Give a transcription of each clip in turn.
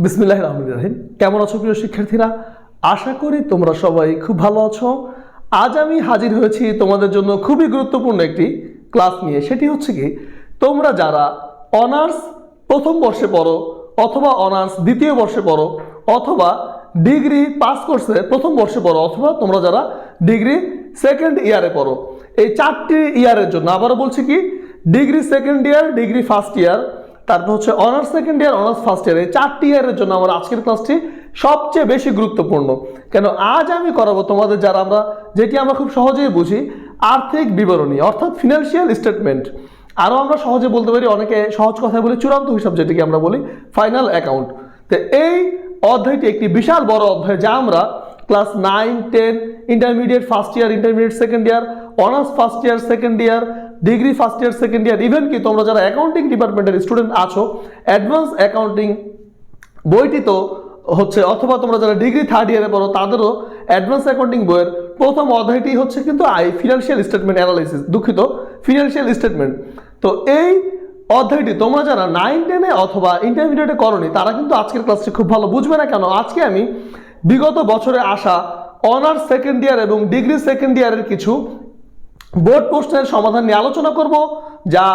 বিসমিল্লাহির রহমানির রহিম। কেমন আছো প্রিয় শিক্ষার্থীরা? আশা করি তোমরা সবাই খুব ভালো আছো। আজ আমি হাজির হয়েছি তোমাদের জন্য খুবই গুরুত্বপূর্ণ একটি ক্লাস নিয়ে। সেটি হচ্ছে কি, তোমরা যারা অনার্স প্রথম বর্ষে পড়ো অথবা অনার্স দ্বিতীয় বর্ষে পড়ো অথবা ডিগ্রি পাস কোর্সে প্রথম বর্ষে পড়ো অথবা তোমরা যারা ডিগ্রি সেকেন্ড ইয়ারে পড়ো, এই চারটি ইয়ারের জন্য, আবারও বলছি কি, degree second year, degree first year, তারপর হচ্ছে honours second year, honours first year, এই চারটি ইয়ারের জন্য আমার আজকের ক্লাসটি সবচেয়ে বেশি গুরুত্বপূর্ণ। কেন আজ আমি করাবো তোমাদের যারা যেটি আমরা খুব সহজেই বুঝি, আর্থিক বিবরণী অর্থাৎ ফিনান্সিয়াল স্টেটমেন্ট। আরও আমরা সহজে বলতে পারি, অনেকে সহজ কথায় বলি চূড়ান্ত হিসাব, যেটিকে আমরা বলি ফাইনাল অ্যাকাউন্ট। তো এই অধ্যায়টি একটি বিশাল বড় অধ্যায়, যা আমরা class 9, 10, intermediate first year, intermediate second year, honours first year second year, degree first year second year, even কি তোমরা যারা অ্যাকাউন্টিং ডিপার্টমেন্টের স্টুডেন্ট আছো, অ্যাডভান্স অ্যাকাউন্টিং বইটি তো হচ্ছে, অথবা তোমরা যারা ডিগ্রি থার্ড ইয়ারে পড়ো তাদেরও অ্যাডভান্স অ্যাকাউন্টিং বইয়ের প্রথম অধ্যায়টি হচ্ছে কিন্তু ফিনান্সিয়াল স্টেটমেন্ট অ্যানালাইসিস, দুঃখিত, ফিনান্সিয়াল স্টেটমেন্ট। তো এই অধ্যায়টি তোমরা যারা 9, 10 অথবা ইন্টারমিডিয়েটে করনি তারা কিন্তু আজকের ক্লাসটি খুব ভালো বুঝবে না। কেন আজকে আমি বিগত বছরে আসা অনার্স সেকেন্ড ইয়ার এবং ডিগ্রি সেকেন্ড ইয়ারের কিছু বোর্ড প্রশ্নের সমাধান নিয়ে আলোচনা করব, যা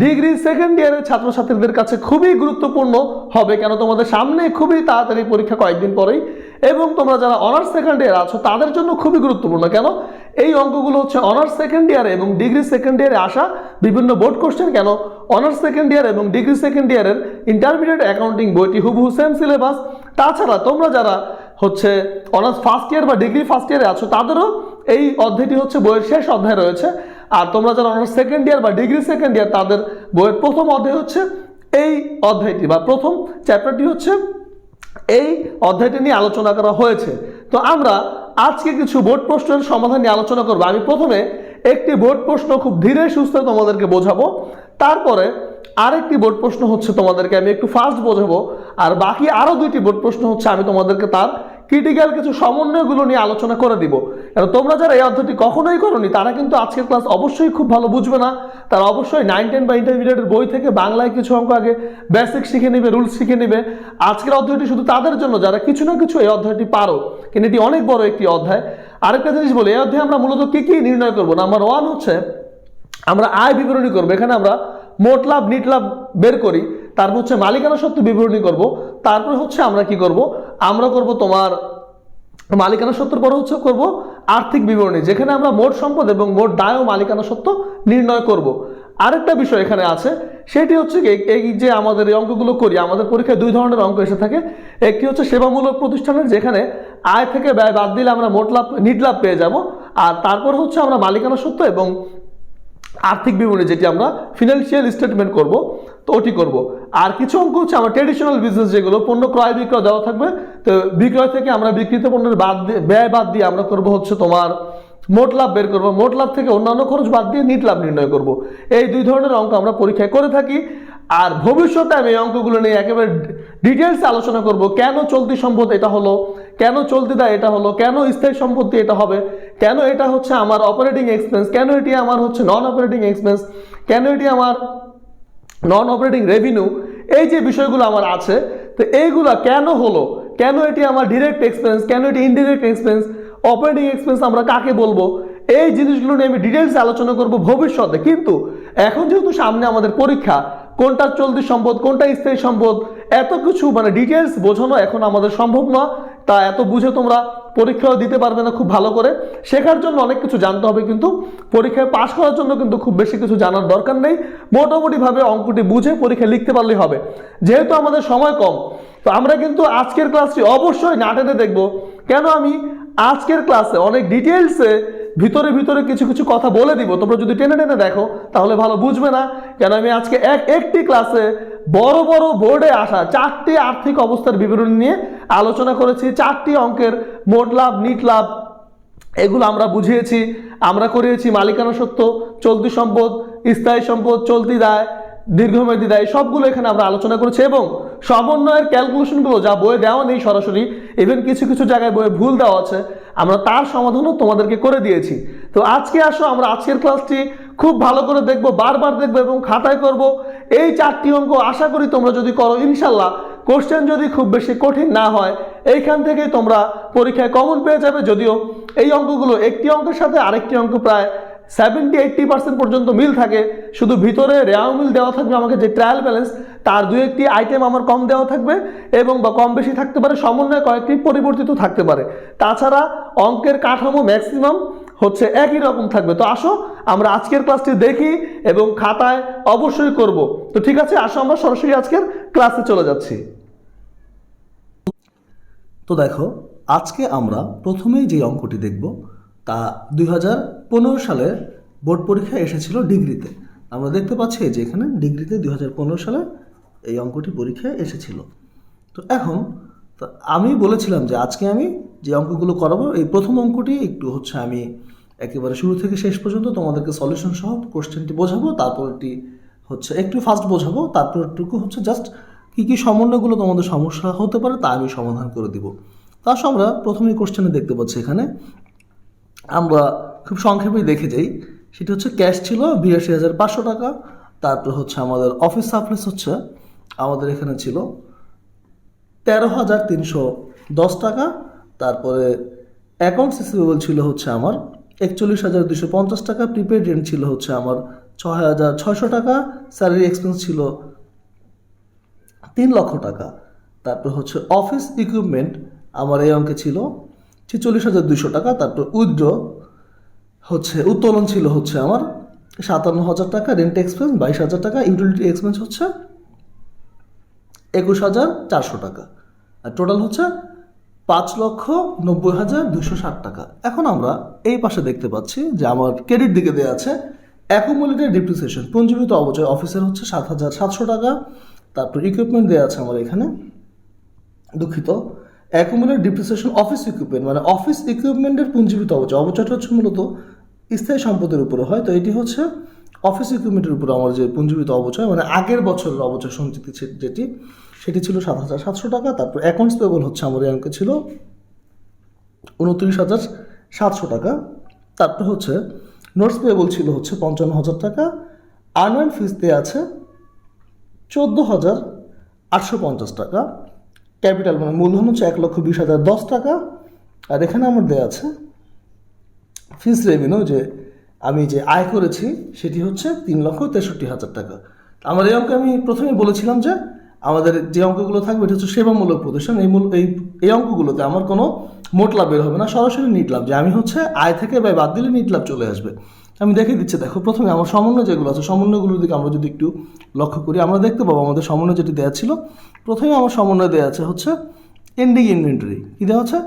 ডিগ্রি সেকেন্ড ইয়ারের ছাত্রছাত্রীদের কাছে খুবই গুরুত্বপূর্ণ হবে। কেন তোমাদের সামনে খুবই তাড়াতাড়ি পরীক্ষা, কয়েকদিন পরেই, এবং তোমরা যারা অনার্স সেকেন্ড ইয়ার আছো তাদের জন্য খুবই গুরুত্বপূর্ণ। কেন এই অঙ্কগুলো হচ্ছে অনার্স সেকেন্ড ইয়ারে এবং ডিগ্রি সেকেন্ড ইয়ারে আসা বিভিন্ন বোর্ড কোশ্চেন। কেন অনার্স সেকেন্ড ইয়ার এবং ডিগ্রি সেকেন্ড ইয়ারের ইন্টারমিডিয়েট অ্যাকাউন্টিং বইটি হুবহু সেম সিলেবাস। তাছাড়া তোমরা যারা হচ্ছে অনার্স ফার্স্ট ইয়ার বা ডিগ্রি ফার্স্ট ইয়ারে আছো তাদেরও এই অধ্যায়টি হচ্ছে বইয়ের শেষ অধ্যায় রয়েছে। আর তোমরা যারা অনার্স সেকেন্ড ইয়ার বা ডিগ্রি সেকেন্ড ইয়ার তাদের বইয়ের প্রথম অধ্যায় হচ্ছে এই অধ্যায়টি, বা প্রথম চ্যাপ্টারটি হচ্ছে এই অধ্যায়টি নিয়ে আলোচনা করা হয়েছে। তো আমরা আজকে কিছু বোর্ড প্রশ্নের সমাধান নিয়ে আলোচনা করবো। আমি প্রথমে একটি বোর্ড প্রশ্ন খুব ধীরে সুস্থে তোমাদেরকে বোঝাবো, তারপরে আরেকটি বোর্ড প্রশ্ন হচ্ছে তোমাদেরকে আমি একটু ফাস্ট বোঝাবো, আর বাকি আরও দুইটি বোর্ড প্রশ্ন হচ্ছে আমি তোমাদেরকে তার ক্রিটিক্যাল কিছু সমন্বয়গুলো নিয়ে আলোচনা করে দিব। কারণ তোমরা যারা এই অধ্যায়টি কখনোই করোনি তারা কিন্তু আজকের ক্লাস অবশ্যই খুব ভালো বুঝবে না। তারা অবশ্যই 9, 10 বা ইন্টারমিডিয়েটের বই থেকে বাংলায় কিছু অঙ্ক আগে বেসিক শিখে নেবে, রুলস শিখে নেবে। আজকের অধ্যায়টি শুধু তাদের জন্য যারা কিছু না কিছু এই অধ্যায়টি পারো, কিন্তু এটি অনেক বড় একটি অধ্যায়। আরেকটা জিনিস বলি, এই অধ্যায়ে আমরা মূলত কি কি নির্ণয় করবো। নাম্বার 1 হচ্ছে আমরা আয় বিবরণী করবো। এখানে আমরা মোট লাভ, নিট লাভ বের করি। তারপর হচ্ছে মালিকানা সত্ত্ব বিবরণী করব। তারপরে হচ্ছে আমরা কি করব, আমরা করব তোমার মালিকানা সত্ত্বের পরে হচ্ছে করব আর্থিক বিবরণী, যেখানে আমরা মোট সম্পদ এবং মোট দায় ও মালিকানা সত্ত্ব নির্ণয় করব। আরেকটা বিষয় এখানে আছে, সেটি হচ্ছে এই যে আমাদের এই অঙ্কগুলো করি, আমাদের পরীক্ষায় 2 ধরনের অঙ্ক এসে থাকে। একটি হচ্ছে সেবামূলক প্রতিষ্ঠানের, যেখানে আয় থেকে ব্যয় বাদ দিলে আমরা মোট লাভ, নিট লাভ পেয়ে যাব। আর তারপর হচ্ছে আমরা মালিকানা সত্ত্ব এবং আর্থিক বিবরণী, যেটি আমরা ফিনান্সিয়াল স্টেটমেন্ট করব, তো ওটি করব। আর কিছু অঙ্ক হচ্ছে আমার ট্রেডিশনাল বিজনেস, যেগুলো পণ্য ক্রয় বিক্রয় দেওয়া থাকবে, তো বিক্রয় থেকে আমরা বিক্রিত পণ্যের ব্যয় বাদ দিয়ে আমরা করব হচ্ছে তোমার মোট লাভ বের করব। মোট লাভ থেকে অন্যান্য খরচ বাদ দিয়ে নিট লাভ নির্ণয় করব। এই 2 ধরনের অঙ্ক আমরা পরীক্ষায় করে থাকি। আর ভবিষ্যতে আমি এই অঙ্কগুলো নিয়ে একেবারে ডিটেলসে আলোচনা করব। কেন চলতি সম্পদ এটা হলো, কেন চলতি দায় এটা হলো, কেন স্থায়ী সম্পত্তি এটা হবে, কেন এটা হচ্ছে আমার অপারেটিং এক্সপেন্স, কেন এটি আমার হচ্ছে নন অপারেটিং এক্সপেন্স, কেন এটি আমার নন অপারেটিং রেভিনিউ। এই যে বিষয়গুলো আমার আছে, তো এইগুলা কেন হলো, কেন এটি আমার ডিরেক্ট এক্সপেন্স, কেন এটি ইনডিরেক্ট এক্সপেন্স, অপারেটিং এক্সপেন্স আমরা কাকে বলবো, এই জিনিসগুলো নিয়ে আমি ডিটেলসে আলোচনা করব ভবিষ্যতে। কিন্তু এখন যেহেতু সামনে আমাদের পরীক্ষা, কোনটা চলতি সম্পদ, কোনটা স্থায়ী সম্পদ, এত কিছু মানে ডিটেলস বোঝানো এখন আমাদের সম্ভব না। তা এত বুঝে তোমরা পরীক্ষাও দিতে পারবে না খুব ভালো করে। শেখার জন্য অনেক কিছু জানতে হবে, কিন্তু পরীক্ষায় পাশ করার জন্য কিন্তু খুব বেশি কিছু জানার দরকার নেই। মোটামুটিভাবে অঙ্কটি বুঝে পরীক্ষা লিখতে পারলেই হবে। যেহেতু আমাদের সময় কম, তো আমরা কিন্তু আজকের ক্লাসটি অবশ্যই না টেনে দেখব। কেন আমি আজকের ক্লাসে অনেক ডিটেলসে ভিতরে ভিতরে কিছু কিছু কথা বলে দিব, তোমরা যদি টেনে টেনে দেখো তাহলে ভালো বুঝবে না। কেন আমি আজকে একটি ক্লাসে বড় বড় বোর্ডে আসা 4টি আর্থিক অবস্থার বিবরণ নিয়ে আলোচনা করেছি। 4টি অঙ্কের মোট লাভ, নিট লাভ, এগুলো আমরা বুঝিয়েছি। আমরা করিয়েছি মালিকানা সত্ত্ব, চলতি সম্পদ, স্থায়ী সম্পদ, চলতি দায়, দীর্ঘমেয়াদী দায়, সবগুলো এখানে আমরা আলোচনা করেছি। এবং সমন্বয়ের ক্যালকুলেশনগুলো যা বইয়ে দেওয়া নেই সরাসরি, ইভেন কিছু কিছু জায়গায় বইয়ে ভুল দেওয়া আছে, আমরা তার সমাধানও তোমাদেরকে করে দিয়েছি। তো আজকে আসো আমরা আজকের ক্লাসটি খুব ভালো করে দেখবো, বারবার দেখবো এবং খাতায় করব। এই 4টি অঙ্ক আশা করি তোমরা যদি করো ইনশাল্লাহ কোশ্চেন যদি খুব বেশি কঠিন না হয় এইখান থেকেই তোমরা পরীক্ষায় কমন পেয়ে যাবে। যদিও এই অঙ্কগুলো একটি অঙ্কের সাথে আরেকটি অঙ্ক প্রায় 70-80% পর্যন্ত মিল থাকে, শুধু ভিতরে রেয়াও মিল দেওয়া থাকবে আমাকে যে ট্রায়াল ব্যালেন্স তার 2-1টি আইটেম আমার কম দেওয়া থাকবে এবং বা কম বেশি থাকতে পারে, সমন্বয় কয়েকটি পরিবর্তিত থাকতে পারে। তাছাড়া অঙ্কের কাঠামো ম্যাক্সিমাম হচ্ছে একই রকম থাকবে। তো আসো আমরা আজকের ক্লাসটি দেখি এবং খাতায় অবশ্যই করব। তো ঠিক আছে, আসো আমরা সরাসরি আজকের ক্লাসে চলে যাচ্ছি। তো দেখো, আজকে আমরা প্রথমেই যে অঙ্কটি দেখব তা 2015 সালে বোর্ড পরীক্ষায় এসেছিল ডিগ্রিতে। আমরা দেখতে পাচ্ছি যে এখানে ডিগ্রিতে 2015 সালে এই অঙ্কটি পরীক্ষায় এসেছিল। তো এখন আমি বলেছিলাম যে আজকে আমি যে অঙ্কগুলো করাবো, এই প্রথম অঙ্কটি একটু হচ্ছে আমি একেবারে শুরু থেকে শেষ পর্যন্ত তোমাদেরকে সলিউশন সহ কোশ্চেনটি বোঝাবো, তারপরটি হচ্ছে একটু ফাস্ট বোঝাবো, তারপরটুকু হচ্ছে জাস্ট কী কী সমন্বয়গুলো তোমাদের সমস্যা হতে পারে তা আমি সমাধান করে দিব। তার আমরা প্রথমেই কোশ্চেনে দেখতে পাচ্ছি এখানে আমরা খুব সংক্ষেপেই দেখে যাই। সেটা হচ্ছে ক্যাশ ছিল 82,500 টাকা, তারপর হচ্ছে আমাদের অফিস সাপ্লাইস হচ্ছে আমাদের এখানে ছিল 13,310 টাকা, তারপরে অ্যাকাউন্টস রিসিভেবল ছিল হচ্ছে আমার 41,250 টাকা, প্রিপেড রেন্ট ছিল হচ্ছে আমার 6,600 টাকা, স্যালারি এক্সপেন্স ছিল 3 লক্ষ টাকা, তারপর হচ্ছে অফিস ইকুইপমেন্ট আমার এই অঙ্কে ছিল 46,200 টাকা, তারপর উইথড্র হচ্ছে উত্তোলন ছিল হচ্ছে আমার 57,000 টাকা, রেন্ট এক্সপেন্স 22,000 টাকা, ইউটিলিটি এক্সপেন্স হচ্ছে 21,400 টাকা, আর টোটাল হচ্ছে 5,90,260 টাকা। এখন আমরা এই পাশে দেখতে পাচ্ছি যে আমার ক্রেডিট দিকে দেওয়া আছে অ্যাকুমুলেটেড ডিপ্রিসিয়েশন পুঞ্জীভূত অবচয় অফিসের হচ্ছে 7,700 টাকা, তারপর ইকুইপমেন্ট দেওয়া আছে আমার এখানে, দুঃখিত, অ্যাকুমুলেটেড ডিপ্রিসিয়েশন অফিস ইকুইপমেন্ট মানে অফিস ইকুইপমেন্টের পুঞ্জীভূত অবচয়, অবচয়টা হচ্ছে মূলত স্থায়ী সম্পদের উপরে হয়, তো এটি হচ্ছে অফিস ইকুইপমেন্টের উপর আমার যে পুঞ্জীভূত অবচয় মানে আগের বছরের অবচয় সঞ্চিতি যেটি সেটি ছিল 7,700 টাকা, তারপর অ্যাকাউন্টস পেয়েবল হচ্ছে আমার এই অঙ্কে ছিল 29,700 টাকা, তারপর হচ্ছে নোটস পেয়েবল ছিল হচ্ছে 55,000 টাকা, আর্ন ফিস দেওয়া আছে 14,850 টাকা, ক্যাপিটাল মানে মূলধন হচ্ছে 1,20,010 টাকা, আর এখানে আমার দেওয়া আছে ফিস রেভিনিউ যে আমি যে আয় করেছি সেটি হচ্ছে 3,63,000 টাকা। আমার এই অঙ্কে আমি প্রথমেই বলেছিলাম যে আমাদের যে অঙ্কগুলো থাকবে এটা হচ্ছে সেবামূলক প্রতিষ্ঠান, এই অঙ্কগুলোতে আমার কোনো মোট লাভ বের হবে না, সরাসরি নিট লাভ, যে আমি হচ্ছে আয় থেকে ব্যয় বাদ দিলে নিট লাভ চলে আসবে। আমি দেখে দিচ্ছি, দেখো প্রথমে আমার সমন্বয় যেগুলো আছে সমন্বয়গুলোর দিকে আমরা যদি একটু লক্ষ্য করি আমরা দেখতে পাবো আমাদের সমন্বয় যেটি দেওয়া ছিল, প্রথমে আমার সমন্বয় দেওয়া আছে হচ্ছে এন্ডিং ইনভেন্টরি, কী দেওয়া আছে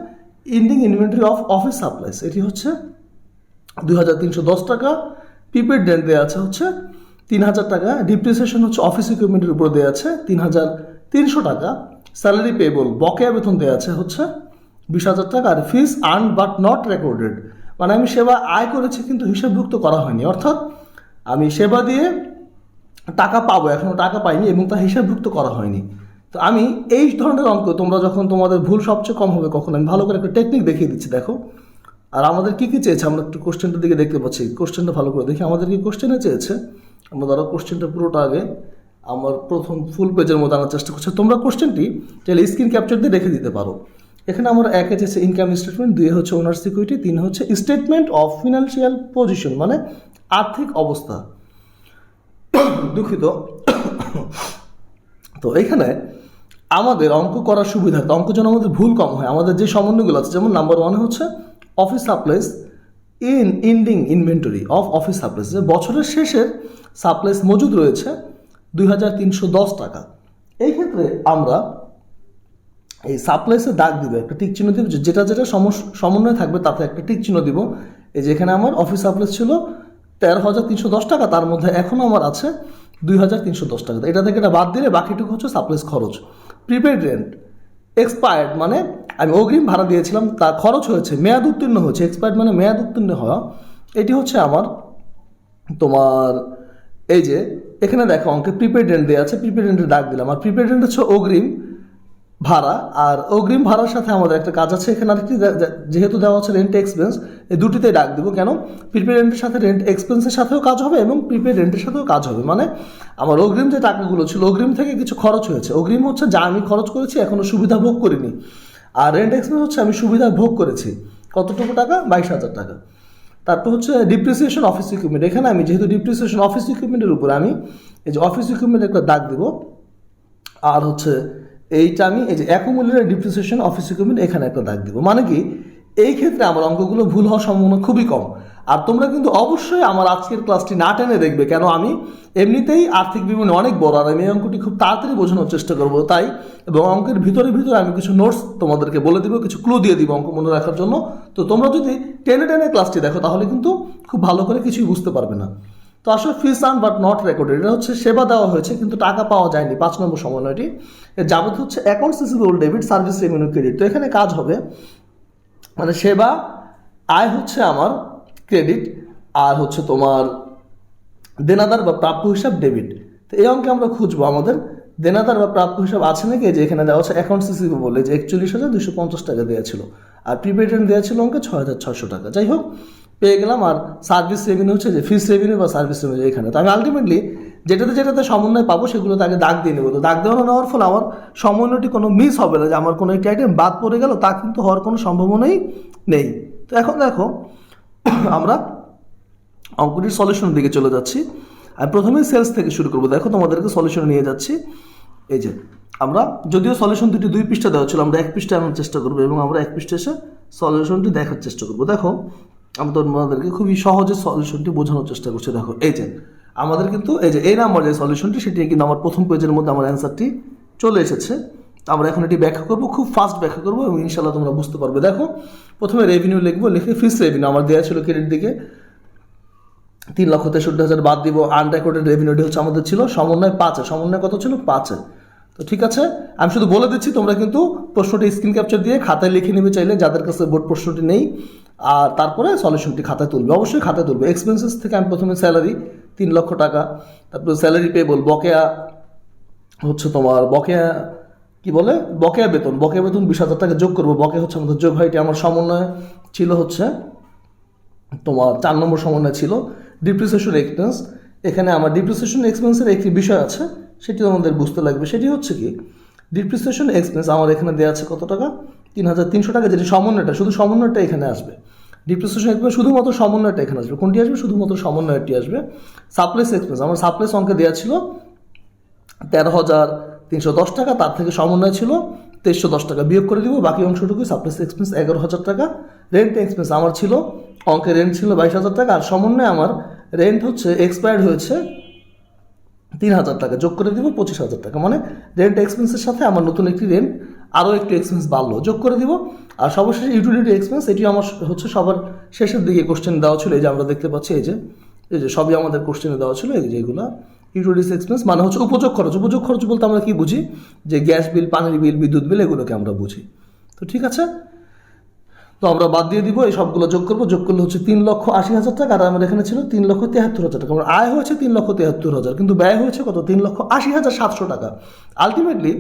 ending inventory of office supplies, এটি হচ্ছে 2,310 টাকা, প্রিপেড রেন্ট দেওয়া আছে হচ্ছে 3,000 টাকা, ডিপ্রিসিয়েশন হচ্ছে অফিস ইকুইপমেন্টের উপর দেওয়া আছে 3,300 টাকা, স্যালারি পেয়েবল বকেয়া বেতন দেওয়া আছে হচ্ছে 20,000 টাকা, আর ফিস আর্ন বাট নট রেকর্ডেড মানে আমি সেবা আয় করেছি কিন্তু হিসাবভুক্ত করা হয়নি, অর্থাৎ আমি সেবা দিয়ে টাকা পাবো এখনও টাকা পাইনি এবং তা হিসাবভুক্ত করা হয়নি। তো আমি এই ধরনের অঙ্ক তোমরা যখন তোমাদের ভুল সবচেয়ে কম হবে কখন আমি ভালো করে একটা টেকনিক দেখিয়ে দিচ্ছি। দেখো, আর আমাদের কী কী চেয়েছে আমরা একটু কোশ্চেনটার দিকে দেখতে পাচ্ছি, কোশ্চেনটা ভালো করে দেখি আমাদের কি কোশ্চেনে চেয়েছে। আমরা ধরো কোশ্চেনটা পুরোটা আগে আমার প্রথম ফুল পেজের মধ্যে আনার চেষ্টা করছি, তোমরা কোশ্চেনটি চাইলে স্ক্রিন ক্যাপচার দিয়ে রেখে দিতে পারো। এখানে আমার একে চেয়েছে ইনকাম স্টেটমেন্ট, 2 হচ্ছে ওনার সিকিউরিটি, 3 হচ্ছে স্টেটমেন্ট অফ ফিনান্সিয়াল পজিশন মানে আর্থিক অবস্থা, দুঃখিত। তো এখানে আমাদের অঙ্ক করার সুবিধার্থে অঙ্ক যেন আমাদের ভুল কম হয় আমাদের যে সমন্বয়গুলো আছে, যেমন নাম্বার 1 হচ্ছে office supplies ending inventory of office supplies, যে বছরের শেষের সাপ্লাইস মজুদ রয়েছে 2,310 টাকা। এই ক্ষেত্রে আমরা এই সাপ্লাইসে দাগ দিব, একটা টিক চিহ্ন দিব, যেটা যেটা সমন্বয় থাকবে তাতে একটা টিক চিহ্ন দিব। এই যে এখানে আমার অফিস সাপ্লাইস ছিল 13,310 টাকা, তার মধ্যে এখনও আমার আছে 2,310 টাকা, এটা থেকে এটা বাদ দিলে বাকিটুকু হচ্ছে সাপ্লাইস খরচ। প্রিপেড রেন্ট এক্সপায়ার্ড মানে আমি অগ্রিম ভাড়া দিয়েছিলাম তার খরচ হয়েছে, মেয়াদ উত্তীর্ণ হয়েছে, এক্সপায়ার্ড মানে মেয়াদ উত্তীর্ণ হওয়া, এটি হচ্ছে আমার তোমার এই যে এখানে দেখো অঙ্কে প্রিপেড রেন্ট দেওয়া আছে, প্রিপেড রেন্টের দাগ দিলাম, আর প্রিপেড রেন্ট হচ্ছে অগ্রিম ভাড়া আর অগ্রিম ভাড়ার সাথে আমাদের একটা কাজ আছে এখানে আরেকটি যেহেতু দেওয়া আছে রেন্ট এক্সপেন্স, এই দুটিতেই ডাক দিব। কেন? প্রিপেড রেন্টের সাথে রেন্ট এক্সপেন্সের সাথেও কাজ হবে এবং প্রিপেড রেন্টের সাথেও কাজ হবে। মানে আমার অগ্রিম যে টাকাগুলো ছিল, অগ্রিম থেকে কিছু খরচ হয়েছে। অগ্রিম হচ্ছে যা আমি খরচ করেছি, এখনও সুবিধা ভোগ করিনি। আর রেন্ট এক্সপেন্স হচ্ছে আমি সুবিধা ভোগ করেছি। কতটুকু টাকা? 22,000 টাকা। তারপর হচ্ছে ডিপ্রিসিয়েশন অফিস ইকুইপমেন্ট। এখানে আমি যেহেতু ডিপ্রিসিয়েশন অফিস ইকুইপমেন্টের উপরে আমি এই যে অফিস ইকুইপমেন্ট একটা দাগ দিব। আর হচ্ছে এইটা আমি এই যে অ্যাকুমুলেটেড ডিপ্রিসিয়েশন অফিস ইকুইপমেন্ট এখানে একটা দাগ দিব। মানে কি, এই ক্ষেত্রে আমার অঙ্কগুলো ভুল হওয়ার সম্ভাবনা খুবই কম। আর তোমরা কিন্তু অবশ্যই আমার আজকের ক্লাসটি না টেনে দেখবে, কেন আমি এমনিতেই আর্থিক বিবরণী অনেক বড় আর আমি এই অঙ্কটি খুব তাড়াতাড়ি বোঝানোর চেষ্টা করবো তাই। এবং অঙ্কের ভিতরে আমি কিছু নোটস তোমাদেরকে বলে দিব, কিছু ক্লু দিয়ে দিব অঙ্ক মনে রাখার জন্য। তো তোমরা যদি টেনে ক্লাসটি দেখো তাহলে কিন্তু খুব ভালো করে কিছুই বুঝতে পারবে না। তো আসলে ফিস আর্ন বাট নট রেকর্ডেড, এটা হচ্ছে সেবা দেওয়া হয়েছে কিন্তু টাকা পাওয়া যায়নি। 5 নম্বর সমন্বয়টি এর যাবতীয় হচ্ছে accounts receivable debit, service revenue credit. তো এখানে কাজ হবে মানে সেবা আয় হচ্ছে আমার ক্রেডিট, আর হচ্ছে তোমার দেনাদার বা প্রাপ্য হিসাব ডেবিট। তো এই অঙ্কে আমরা খুঁজবো আমাদের দেনাদার বা প্রাপ্য হিসাব আছে নাকি। যে এখানে দেওয়া হচ্ছে অ্যাকাউন্টস রিসিভেবল, যে 41,250 টাকা দেওয়া ছিল, আর প্রিপেড রেন্ট দেওয়া ছিল অঙ্কে 6,600 টাকা। যাই হোক, পেয়ে গেলাম। আর সার্ভিস রেভিনিউ হচ্ছে যে ফিস রেভিনিউ বা সার্ভিস রেভিনিউ এখানে। তো আমি আলটিমেটলি যেটাতে সমন্বয় পাবো সেগুলোতে আগে দাগ দিয়ে নেবো। তো দাগ দেওয়ানো নেওয়ার ফলে আমার সমন্বয়টি কোনো মিস হবে না, যে আমার কোনো একটি আইটেম বাদ পড়ে গেল, তা কিন্তু হওয়ার কোনো সম্ভাবনাই নেই। তো এখন দেখো আমরা অঙ্কটির সলিউশনের দিকে চলে যাচ্ছি। আমি প্রথমেই সেলস থেকে শুরু করবো। দেখো তোমাদেরকে সলিউশনে নিয়ে যাচ্ছি। এই যে আমরা যদিও সলিউশন দুই পৃষ্ঠা দেওয়া ছিল, আমরা 1 পৃষ্ঠা আনার চেষ্টা করবো এবং আমরা 1 পৃষ্ঠা এসে সলিউশনটি দেখার চেষ্টা করবো। দেখো আমি তোমাদেরকে খুবই সহজে সলিউশনটি বোঝানোর চেষ্টা করছি। দেখো এই যে আমাদের কিন্তু এই যে এই নাম্বার যে সলিউশনটি, সেটি কিন্তু আমার প্রথম পেজের মধ্যে আমার অ্যান্সারটি চলে এসেছে। আমরা এখন এটি ব্যাখ্যা করবো, খুব ফাস্ট ব্যাখ্যা করবো এবং ইনশাল্লাহ তোমরা বুঝতে পারবে। দেখো প্রথমে রেভিনিউ লিখবো, লিখে ফিস রেভিনিউ আমার দেওয়া ছিল ক্রেডিট দিকে 3,63,000 বাদ দিব। আনরেকর্ডেড রেভিনিউটি হচ্ছে আমাদের ছিল সমন্বয় 5, সমন্বয় কত ছিল? 5। তো ঠিক আছে, আমি শুধু বলে দিচ্ছি, তোমরা কিন্তু প্রশ্নটি স্ক্রিন ক্যাপচার দিয়ে খাতায় লিখে নেবে চাইলে, যাদের কাছে বোর্ড প্রশ্নটি নেই। আর তারপরে সলিউশনটি খাতায় তুলবে, অবশ্যই খাতায় তুলবে। এক্সপেন্সেস থেকে আমি প্রথমে স্যালারি 3 লক্ষ টাকা, তারপরে স্যালারি পেবল, বকেয়া হচ্ছে তোমার বকেয়া কি বলে বকেয়া বেতন 20,000 টাকা যোগ করবো। বকেয়া হচ্ছে আমাদের যোগ হয়, এটি আমার সমন্বয় ছিল হচ্ছে তোমার 4 নম্বর সমন্বয় ছিল। ডিপ্রিসিয়েশন এক্সপেন্স, এখানে আমার ডিপ্রিসিয়েশন এক্সপেন্সের একটি বিষয় আছে, সেটি আমাদের বুঝতে লাগবে। সেটি হচ্ছে কি, ডিপ্রিসিয়েশন এক্সপেন্স আমার এখানে দেওয়া আছে কত টাকা? 3,300 টাকা, যেটি সমন্বয়টা, শুধু সমন্বয়টা এখানে আসবে। ডিপ্রিসিয়েশন এক্সপেন্স শুধুমাত্র সমন্বয়টা এখানে আসবে। কোনটি আসবে? শুধুমাত্র সমন্বয়টি আসবে। সাপ্লাইস এক্সপেন্স আমার সাপ্লাইস অঙ্কে দেওয়া ছিল 13,310 টাকা, তার থেকে সমন্বয় ছিল 2310 টাকা, বিয়োগ করে দিব, বাকি অংশটুকু সাপ্লাইস এক্সপেন্স 11,000 টাকা। রেন্ট এক্সপেন্স আমার ছিল অঙ্কে রেন্ট ছিল 22,000 টাকা, আর সমন্বয়ে আমার রেন্ট হচ্ছে এক্সপায়ার্ড হয়েছে 3,000 টাকা, যোগ করে দিব 25,000 টাকা। মানে রেন্ট এক্সপেন্সের সাথে আমার নতুন একটি রেন্ট আরও একটু এক্সপেন্স বাড়লো, যোগ করে দিব। আর সর্বশেষে ইউটিলিটি এক্সপেন্স, এটি আমার হচ্ছে সবার শেষের দিকে কোশ্চেন দেওয়া ছিল। এই যে আমরা দেখতে পাচ্ছি এই যে সবই আমাদের কোশ্চেনে দেওয়া ছিল। এই যে এগুলো ইউটিলিটিস এক্সপেন্স মানে হচ্ছে উপযোগ খরচ। উপযোগ খরচ বলতে আমরা কি বুঝি? যে গ্যাস বিল, পানির বিল, বিদ্যুৎ বিল, এগুলোকে আমরা বুঝি। তো ঠিক আছে, তো আমরা বাদ দিয়ে দিব, এই সবগুলো যোগ করবো। যোগ করলে হচ্ছে 3,80,000 টাকা, আর আমার এখানে ছিল 3,73,000 টাকা। আমার আয় হয়েছে 3,73,000, কিন্তু ব্যয় হয়েছে কত? 3,80,700 টাকা। আলটিমেটলি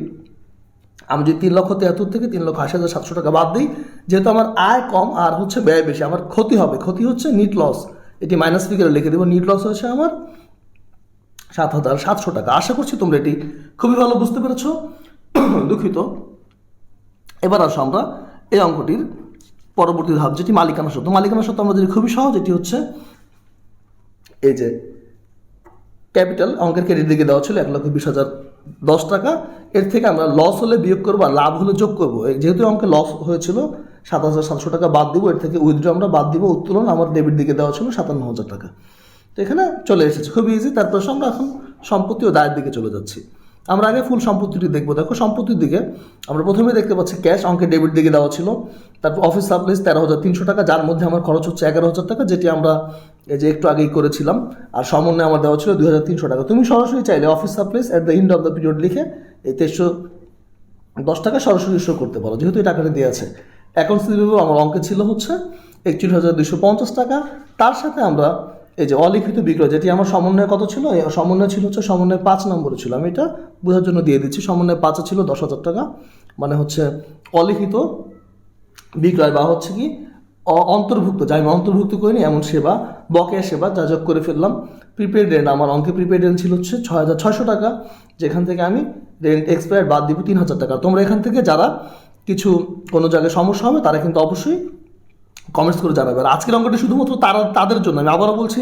আমি যদি 3,73,000 থেকে 3,80,700 টাকা বাদ দিই, যেহেতু আমার আয় কম আর হচ্ছে ব্যয় বেশি, আমার ক্ষতি হবে। ক্ষতি হচ্ছে নিট লস, এটি মাইনাস ফিগারে লিখে দেবো। নিট লস হয়েছে আমার 7,700 টাকা। আশা করছি তোমরা এটি খুবই ভালো বুঝতে পেরেছো। দুঃখিত। এবার আসো আমরা এই অঙ্কটির পরবর্তী ধাপ, যেটি মালিকানা সত্ত্ব। মালিকানা সত্ত্ব আমাদের খুবই সহজ। এটি হচ্ছে এই যে ক্যাপিটাল অঙ্কের ক্রেডিট দিকে দেওয়া ছিল 1,20,010 টাকা। এর থেকে আমরা লস হলে বিয়োগ করবো আর লাভ হলে যোগ করবো। যেহেতু অঙ্কে লস হয়েছিল 7,700 টাকা বাদ দিব, এর থেকে উইথড্র আমরা বাদ দিব। উত্তোলন আমার ডেবিট দিকে দেওয়া ছিল 57,000 টাকা। তো এখানে চলে এসেছে, খুবই ইজি। তারপর আমরা এখন সম্পত্তি ও দায়ের দিকে চলে যাচ্ছি। আমরা আগে ফুল সম্পত্তিটি দেখবো। দেখো সম্পত্তির দিকে আমরা প্রথমে দেখতে পাচ্ছি ক্যাশ অঙ্কে ডেবিট দিকে দেওয়া ছিল। তারপর অফিস সাপ্লাইস 13,300 টাকা, যার মধ্যে আমার খরচ হচ্ছে 11,000 টাকা, যেটি আমরা এই যে একটু আগেই করেছিলাম। আর সমন্বয়ে আমার দেওয়া ছিল 2,300 টাকা। তুমি সরাসরি চাইলে office supplies at the end of the period লিখে এই 2310 টাকা সরাসরি শো করতে পারো, যেহেতু এই টাকাটা দিয়ে আছে। অ্যাকাউন্টস রিসিভেবল আমার অঙ্কে ছিল হচ্ছে 41,250 টাকা। তার সাথে আমরা এই যে অলিখিত বিক্রয়, যেটি আমার সমন্বয় কত ছিল? সমন্বয় ছিল হচ্ছে সমন্বয় 5 নম্বরে ছিল। আমি এটা বোঝার জন্য দিয়ে দিচ্ছি। সমন্বয় 5 ছিল 10,000 টাকা। মানে হচ্ছে অলিখিত বিক্রয় বা হচ্ছে কি অন্তর্ভুক্ত, যা আমি অন্তর্ভুক্ত করিনি এমন সেবা, বকেয়া সেবা যা যোগ করে ফেললাম। প্রিপেড রেন্ট, আমার অঙ্কে প্রিপেড রেন্ট ছিল হচ্ছে 6,600 টাকা, যেখান থেকে আমি রেন্ট এক্সপায়ার বাদ দিব 3,000 টাকা। তোমরা এখান থেকে যারা কোনো জায়গায় সমস্যা হবে তারা কিন্তু অবশ্যই কমেন্টস করে জানাবে। আর আজকের অঙ্কটি শুধুমাত্র তাদের জন্য, আমি আবারও বলছি,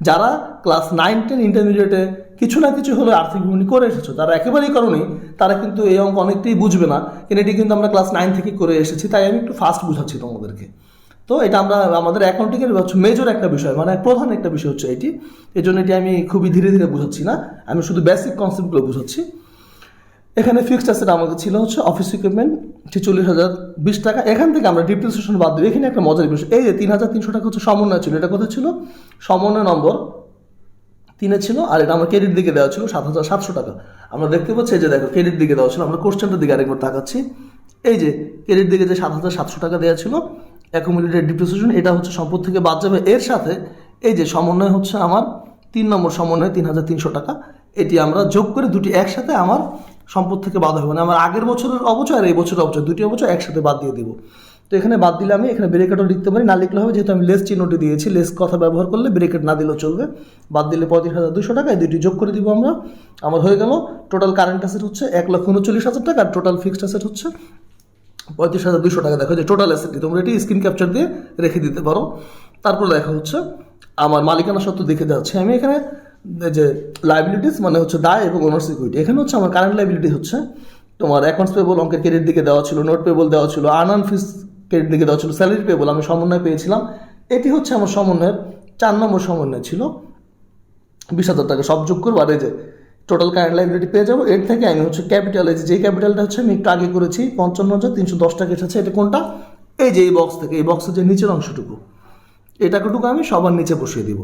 যারা ক্লাস 9, 10 ইন্টারমিডিয়েটে কিছু না কিছু হলে আর্থিক বিবরণী করে এসেছো, তারা একেবারেই করোনি, তারা কিন্তু এই অঙ্ক অনেকটাই বুঝবে না, কিন্তু এটি কিন্তু আমরা ক্লাস 9 থেকে করে এসেছি, তাই আমি একটু ফাস্ট বুঝাচ্ছি তোমাদেরকে। তো এটা আমাদের অ্যাকাউন্টিংয়ের মেজর একটা বিষয়, মানে প্রধান একটা বিষয় হচ্ছে এটি, এই জন্য এটি আমি খুবই ধীরে ধীরে বুঝাচ্ছি না, আমি শুধু বেসিক কনসেপ্টগুলো বুঝাচ্ছি। এখানে ফিক্সড অ্যাসেট আমাদের ছিল হচ্ছে অফিস ইকুইপমেন্ট 46,020 টাকা। এখান থেকে আমরা ডিপ্রিসিয়েশন বাদ দিই। এখানে একটা মজার বিষয়, এই যে 3,300 টাকা হচ্ছে সমন্বয় ছিল, এটা কোথায় ছিল? সমন্বয় নম্বর 3-এ ছিল, আর এটা আমার ক্রেডিট দিকে দেওয়া ছিল 7,700 টাকা। আমরা দেখতে পাচ্ছি এই যে দেখো ক্রেডিট দিকে দেওয়া ছিল, আমরা কোশ্চেনটার দিকে আরেকবার তাকাচ্ছি, এই যে ক্রেডিট দিকে যে 7,700 টাকা দেওয়া ছিল অ্যাকুমুলেটেড ডিপ্রিসিয়েশন, এটা হচ্ছে সম্পদ থেকে বাদ যাবে। এর সাথে এই যে সমন্বয় হচ্ছে আমার 3 নম্বর সমন্বয় 3,300 টাকা, এটি আমরা যোগ করে দুটি একসাথে আমার সম্পদ থেকে বাদ হবে, মানে আমার আগের বছরের অবচয় আর এই বছরের অবচয়, দুটি অবচয় একসাথে বাদ দিয়ে দিব। তো এখানে বাদ দিলে আমি এখানে ব্রেকেটও লিখতে পারি, না লিখলে হবে, যেহেতু আমি লেস চিহ্নটি দিয়েছি, লেস কথা ব্যবহার করলে ব্রেকেট না দিলেও চলবে। বাদ দিলে 35,200 টাকা, এই দুটি যোগ করে দিব আমরা, আমার হয়ে গেল টোটাল কারেন্ট অ্যাসেট হচ্ছে 1,39,000 টাকা, আর টোটাল ফিক্সড অ্যাসেট হচ্ছে 35,200 টাকা। দেখো যে টোটাল অ্যাসেটটি তোমরা এটি স্ক্রিন ক্যাপচার দিয়ে রেখে দিতে পারো। তারপর দেখা হচ্ছে আমার মালিকানা সত্ত্ব দেখে যাচ্ছে আমি এখানে যে লাইবিলিটিস মানে হচ্ছে দায় এবং ওনার্স ইকুইটি। এখানে হচ্ছে আমার কারেন্ট লাইবিলিটি হচ্ছে তোমার অ্যাকাউন্টস পেবল অঙ্কের ক্রেডিট দিকে দেওয়া ছিল, নোট পেবল দেওয়া ছিল, আর্ন ফিস ক্রেডিট দিকে দেওয়া ছিল, স্যালারি পেবল আমি সমন্বয় পেয়েছিলাম, এটি হচ্ছে আমার সমন্বয়ের 4 নম্বর সমন্বয় ছিল 20,000 টাকা, সব যোগ করবো আর এই যে টোটাল কারেন্ট লাইবিলিটি পেয়ে যাবো। এর থেকে আমি হচ্ছে ক্যাপিটাল, এই যে ক্যাপিটালটা হচ্ছে আমি একটু আগে করেছি 55,310 টাকা এসেছে, এটা কোনটা? এই যে এই বক্স থেকে, এই বক্সের যে নিচের অংশটুকু, এই টাকাটুকু আমি সবার নিচে বসিয়ে দিব।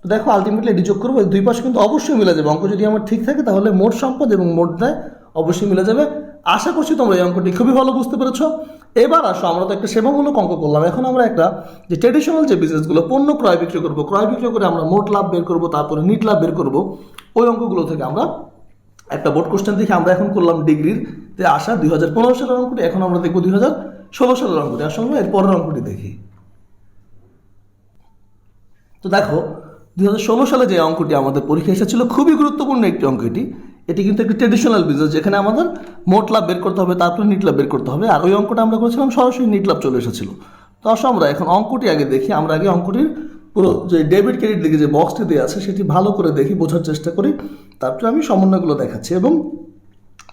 তো দেখো আলটিমেটলি এটি যোগ করবো, দুই পাশে কিন্তু অবশ্যই মিলে যাবে। অঙ্ক যদি আমার ঠিক থাকে তাহলে মোট সম্পদ এবং মোট দায় অবশ্যই মিলে যাবে। আশা করছি তোমরা এই অঙ্কটি খুবই ভালো বুঝতে পেরেছো। এবার আসো, আমরা তো একটা সেবামূলক অঙ্ক করলাম, এখন আমরা একটা যে ট্রেডিশনাল যে বিজনেসগুলো পণ্য ক্রয় বিক্রয় করবো, ক্রয় বিক্রয় করে আমরা মোট লাভ বের করবো, তারপরে নিট লাভ বের করবো, ওই অঙ্কগুলো থেকে আমরা একটা বোর্ড কোশ্চেন দেখে আমরা এখন করলাম ডিগ্রিতে আসা 2015 সালের অঙ্কটি, এখন আমরা দেখবো 2016 সালের অঙ্কটি। আসলে এর পরের অঙ্কটি দেখি। তো দেখো 2016 সালে যে অঙ্কটি আমাদের পরীক্ষা এসেছিল, খুবই গুরুত্বপূর্ণ একটি অঙ্ক এটি কিন্তু একটি ট্রেডিশনাল বিজনেস, যেখানে আমাদের মোট লাভ বের করতে হবে, তারপরে নিট লাভ বের করতে হবে, আর ওই অঙ্কটা আমরা করেছিলাম সরাসরি নিট লাভ চলে এসেছিল। তো আসো আমরা এখন অঙ্কটি আগে দেখি, আমরা আগে অঙ্কটির পুরো যে ডেবিট ক্রেডিট দিকে যে বক্সটি দেওয়া আছে সেটি ভালো করে দেখি, বোঝার চেষ্টা করি, তারপরে আমি সমন্বয়গুলো দেখাচ্ছি, এবং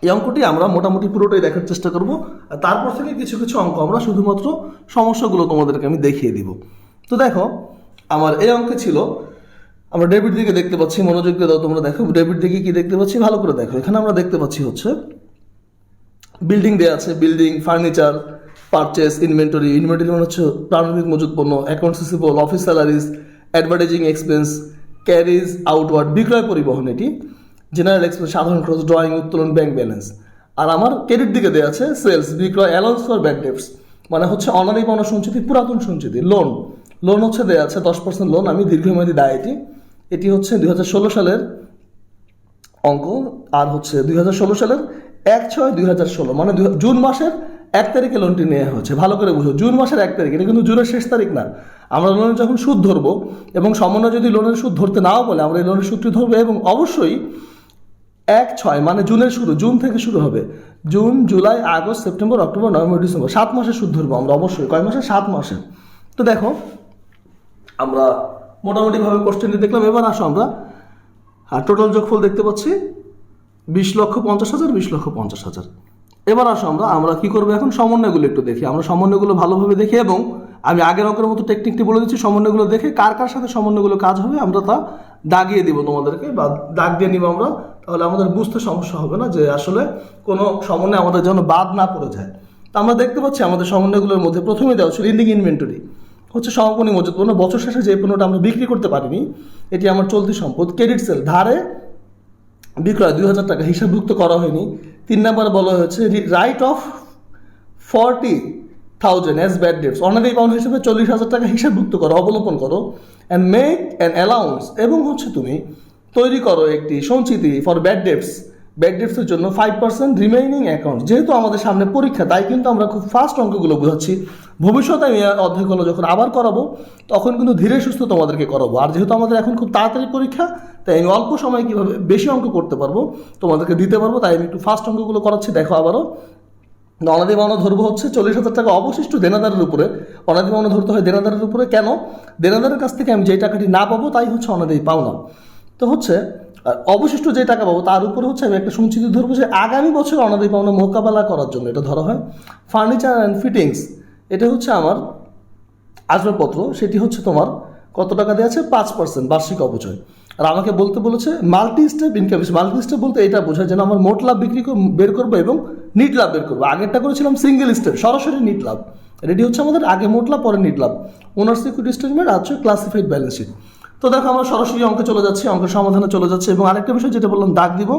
এই অঙ্কটি আমরা মোটামুটি পুরোটাই দেখার চেষ্টা করব, আর তারপর থেকে কিছু কিছু অঙ্ক আমরা শুধুমাত্র সমস্যাগুলো তোমাদেরকে আমি দেখিয়ে দিব। তো দেখো আমার এই অঙ্কে ছিল, আমরা ডেবিট দিকে দেখতে পাচ্ছি, মনোযোগ দিয়ে দাও তোমরা, দেখো ডেবিট দিকে কি দেখতে পাচ্ছি ভালো করে দেখো। এখানে আমরা দেখতে পাচ্ছি হচ্ছে বিল্ডিং দেওয়া আছে, বিল্ডিং, ফার্নিচার, পারচেস, ইনভেন্টরি মানে হচ্ছে প্রারম্ভিক মজুত পণ্য, accounts receivable, office salaries, advertising expense, carriage outward, বিক্রয় পরিবহন, এটি জেনারেল এক্সপেন্স, সাধারণ খরচ, ড্রয়িং, উত্তোলন, ব্যাংক ব্যালেন্স। আর আমার ক্রেডিট দিকে দেওয়া আছে সেলস, বিক্রয়, অ্যালাউন্স ফর ব্যাড ডেটস, মানে হচ্ছে অনারি পাওনা সঞ্চিতি, পুরাতন সঞ্চিতি, লোন হচ্ছে দেওয়া আছে 10% লোন, আমি দীর্ঘমেয়াদী দায়, এটি হচ্ছে 2016 সালের অঙ্ক, আর হচ্ছে 2016 সালের 1/6/2016, মানে জুন মাসের 1 তারিখে লোনটি নেওয়া হয়েছে। ভালো করে বুঝো, জুন মাসের 1 তারিখ, এটা কিন্তু জুনের শেষ তারিখ না। আমরা লোনের যখন সুদ ধরবো, এবং সমন্বয় যদি লোনের সুদ ধরতে নাও বলে, আমরা এই লোনের সুদটি ধরবো, এবং অবশ্যই 1/6 মানে জুনের শুরু, জুন থেকে শুরু হবে, June, July, August, September, October, November, December, 7 মাসের সুদ ধরবো আমরা অবশ্যই। কয় মাসে? 7 মাসে। তো দেখো আমরা মোটামুটিভাবে কোশ্চেনটি দেখলাম। এবার আসো আমরা টোটাল যোগফল দেখতে পাচ্ছি 20,50,000, 20,50,000। এবার আসো আমরা কি করবো এখন, সমন্বয়গুলো একটু দেখি, আমরা সমন্বয়গুলো ভালোভাবে দেখি, এবং আমি আগের অঙ্কের মতো টেকনিকটি বলে দিচ্ছি, সমন্বয়গুলো দেখে কার কার সাথে সমন্বয়গুলো কাজ হবে আমরা তা দাগিয়ে দিব তোমাদেরকে, বা দাগ দিয়ে নিব আমরা, তাহলে আমাদের বুঝতে সমস্যা হবে না যে আসলে কোনো সমন্বয় আমাদের যেন বাদ না পড়ে যায়। তো আমরা দেখতে পাচ্ছি আমাদের সমন্বয়গুলোর মধ্যে প্রথমে দেওয়া ছিল ইন্ডিং ইনভেন্টরি, হচ্ছে সমাপনী মজুত পণ্য, বছর শেষে যে পণ্যটা আমরা বিক্রি করতে পারিনি এটি আমার চলতি সম্পদ। ক্রেডিট সেল, ধারে বিক্রয় 2,000 টাকা, হিসাবভুক্ত করা হয়নি। 3 নম্বরে বলা হয়েছে right of 40,000 as bad dates, honorary pound হিসেবে 40,000 টাকা হিসাবভুক্ত করো, অবলোপন করো, অ্যান্ড মেক অ্যান অ্যালাউন্স, এবং হচ্ছে তুমি তৈরি করো একটি সঞ্চিতি ফর ব্যাড ডেটস, ব্যাড ডেটসের জন্য 5% রিমেইনিং অ্যাকাউন্ট। যেহেতু আমাদের সামনে পরীক্ষা, তাই কিন্তু আমরা খুব ফাস্ট অঙ্কগুলো বোঝাচ্ছি। ভবিষ্যতে আমি অধ্যায়গুলো যখন আবার করাবো তখন কিন্তু ধীরে সুস্থ তোমাদেরকে করাবো। আর যেহেতু আমাদের এখন খুব তাড়াতাড়ি পরীক্ষা, তাই আমি অল্প সময়ে কীভাবে বেশি অঙ্ক করতে পারবো তোমাদেরকে দিতে পারবো, তাই আমি একটু ফাস্ট অঙ্কগুলো করাচ্ছি। দেখো আবারও অনাদি পাওনা ধরবো হচ্ছে 40,000 টাকা অবশিষ্ট দেনাদারের উপরে। অনাদি পাওনা ধরতে হয় দেনাদারের উপরে, কেন? দেনাদারের কাছ থেকে আমি যেই টাকাটি না পাবো তাই হচ্ছে অনাদি পাওনা। তো হচ্ছে আর অবশিষ্ট যে টাকা পাবো তার উপরে হচ্ছে আমি একটা সঞ্চিতি ধরবো যে আগামী বছর অনাদি পাওনা মোকাবেলা করার জন্য এটা ধরা হয়। ফার্নিচার অ্যান্ড ফিটিংস, এটা হচ্ছে আমার আসবাবপত্র, সেটি হচ্ছে তোমার কত টাকা দেওয়া আছে? 5% বার্ষিক অপচয়। আর আমাকে বলতে বলেছে multi step income. Multi step বলতে এটা বোঝায় যেন আমার মোট লাভ বের করবো এবং নিট লাভ বের করবো। আগেরটা করেছিলাম সিঙ্গেল স্টেপ, সরাসরি নিট লাভ। রেডি হচ্ছে আমাদের আগে মোট লাভ পরে নিট লাভ, ওনার সিকিউরিটি স্টেটমেন্ট আছে ক্লাসিফাইড ব্যালেন্স শিট। তো দেখো আমরা সরাসরি অঙ্কে চলে যাচ্ছি, অঙ্কের সমাধানে চলে যাচ্ছে। এবং আরেকটা বিষয় যেটা বললাম দাগ দিব,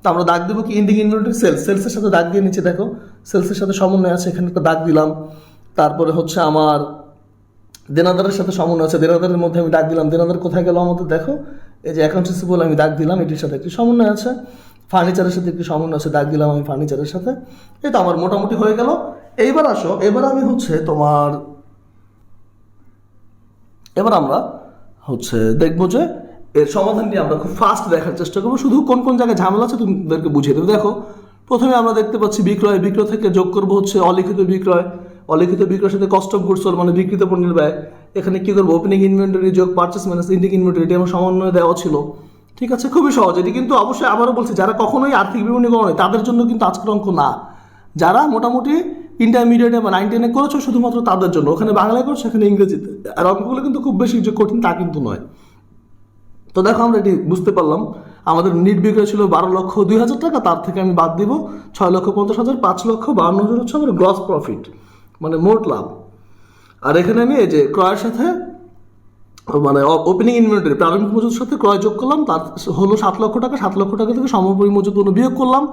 তো আমরা দাগ দিব কি ইন্ডিং ইনভেন্টরি সেলসের সাথে দাগ দিয়ে নিচে দেখো সেলসের সাথে সমন্বয় আছে, এখানে একটা দাগ দিলাম। তারপরে হচ্ছে আমার দেনাদারের সাথে সমন্বয় আছে, দেনাদারের মধ্যে আমি দাগ দিলাম। দেনাদার কোথায় গেল আমাদের? দেখো এই যে অ্যাকাউন্ট রিসিভেবল আমি দাগ দিলাম, এটির সাথে একটি সমন্বয় আছে। ফার্নিচারের সাথে একটি সমন্বয় আছে, দাগ দিলাম আমি ফার্নিচারের সাথে। এই তো আমার মোটামুটি হয়ে গেল। এইবার আসো, এবার আমি হচ্ছে তোমার এবার আমরা হচ্ছে দেখবো যে এর সমাধানটি আমরা খুব ফাস্ট দেখার চেষ্টা করবো। শুধু কোন কোন জায়গায় ঝামেলা আছে তোমাদেরকে বুঝিয়ে দেবো। দেখো প্রথমে আমরা দেখতে পাচ্ছি বিক্রয়, বিক্রয় থেকে যোগ করবো হচ্ছে অলিখিত বিক্রয়। অলিখিত বিক্রয়ের সাথে কস্ট অফ গুডস সোল্ড মানে বিক্রিত পণ্যের ব্যয়। এখানে কি করবো? ওপেনিং ইনভেন্টরি যোগ পারচেস মাইনাস এন্ডিং ইনভেন্টরি, এটি আমার সমন্বয় দেওয়া ছিল। ঠিক আছে, খুবই সহজ এটি। কিন্তু অবশ্যই আবারও বলছি, যারা কখনোই আর্থিক বিবরণী করো তাদের জন্য কিন্তু আজকের অঙ্ক না। যারা মোটামুটি ইন্টারমিডিয়েটে বা 9-10 করেছো শুধুমাত্র তাদের জন্য। ওখানে বাংলায় করছো, এখানে ইংরেজিতে। আর অঙ্কগুলো কিন্তু খুব বেশি যে কঠিন তা কিন্তু নয়। তো দেখো আমরা এটি বুঝতে পারলাম। আমাদের নিট বিক্রয় ছিল 12,02,000 টাকা, তার থেকে আমি বাদ দিব 6,50,000, 5,52,000 হচ্ছে আমার গ্রস প্রফিট মানে মোট লাভ। আর এখানে আমি এই যে ক্রয়ের সাথে মানে ওপেনিং ইনভেন্টরি প্রারম্ভিক মজুদের সাথে ক্রয় যোগ করলাম, তার হলো 7 লক্ষ টাকা। 7 লক্ষ টাকা থেকে সমপরি মজুদ পণ্য বিয়োগ করলাম,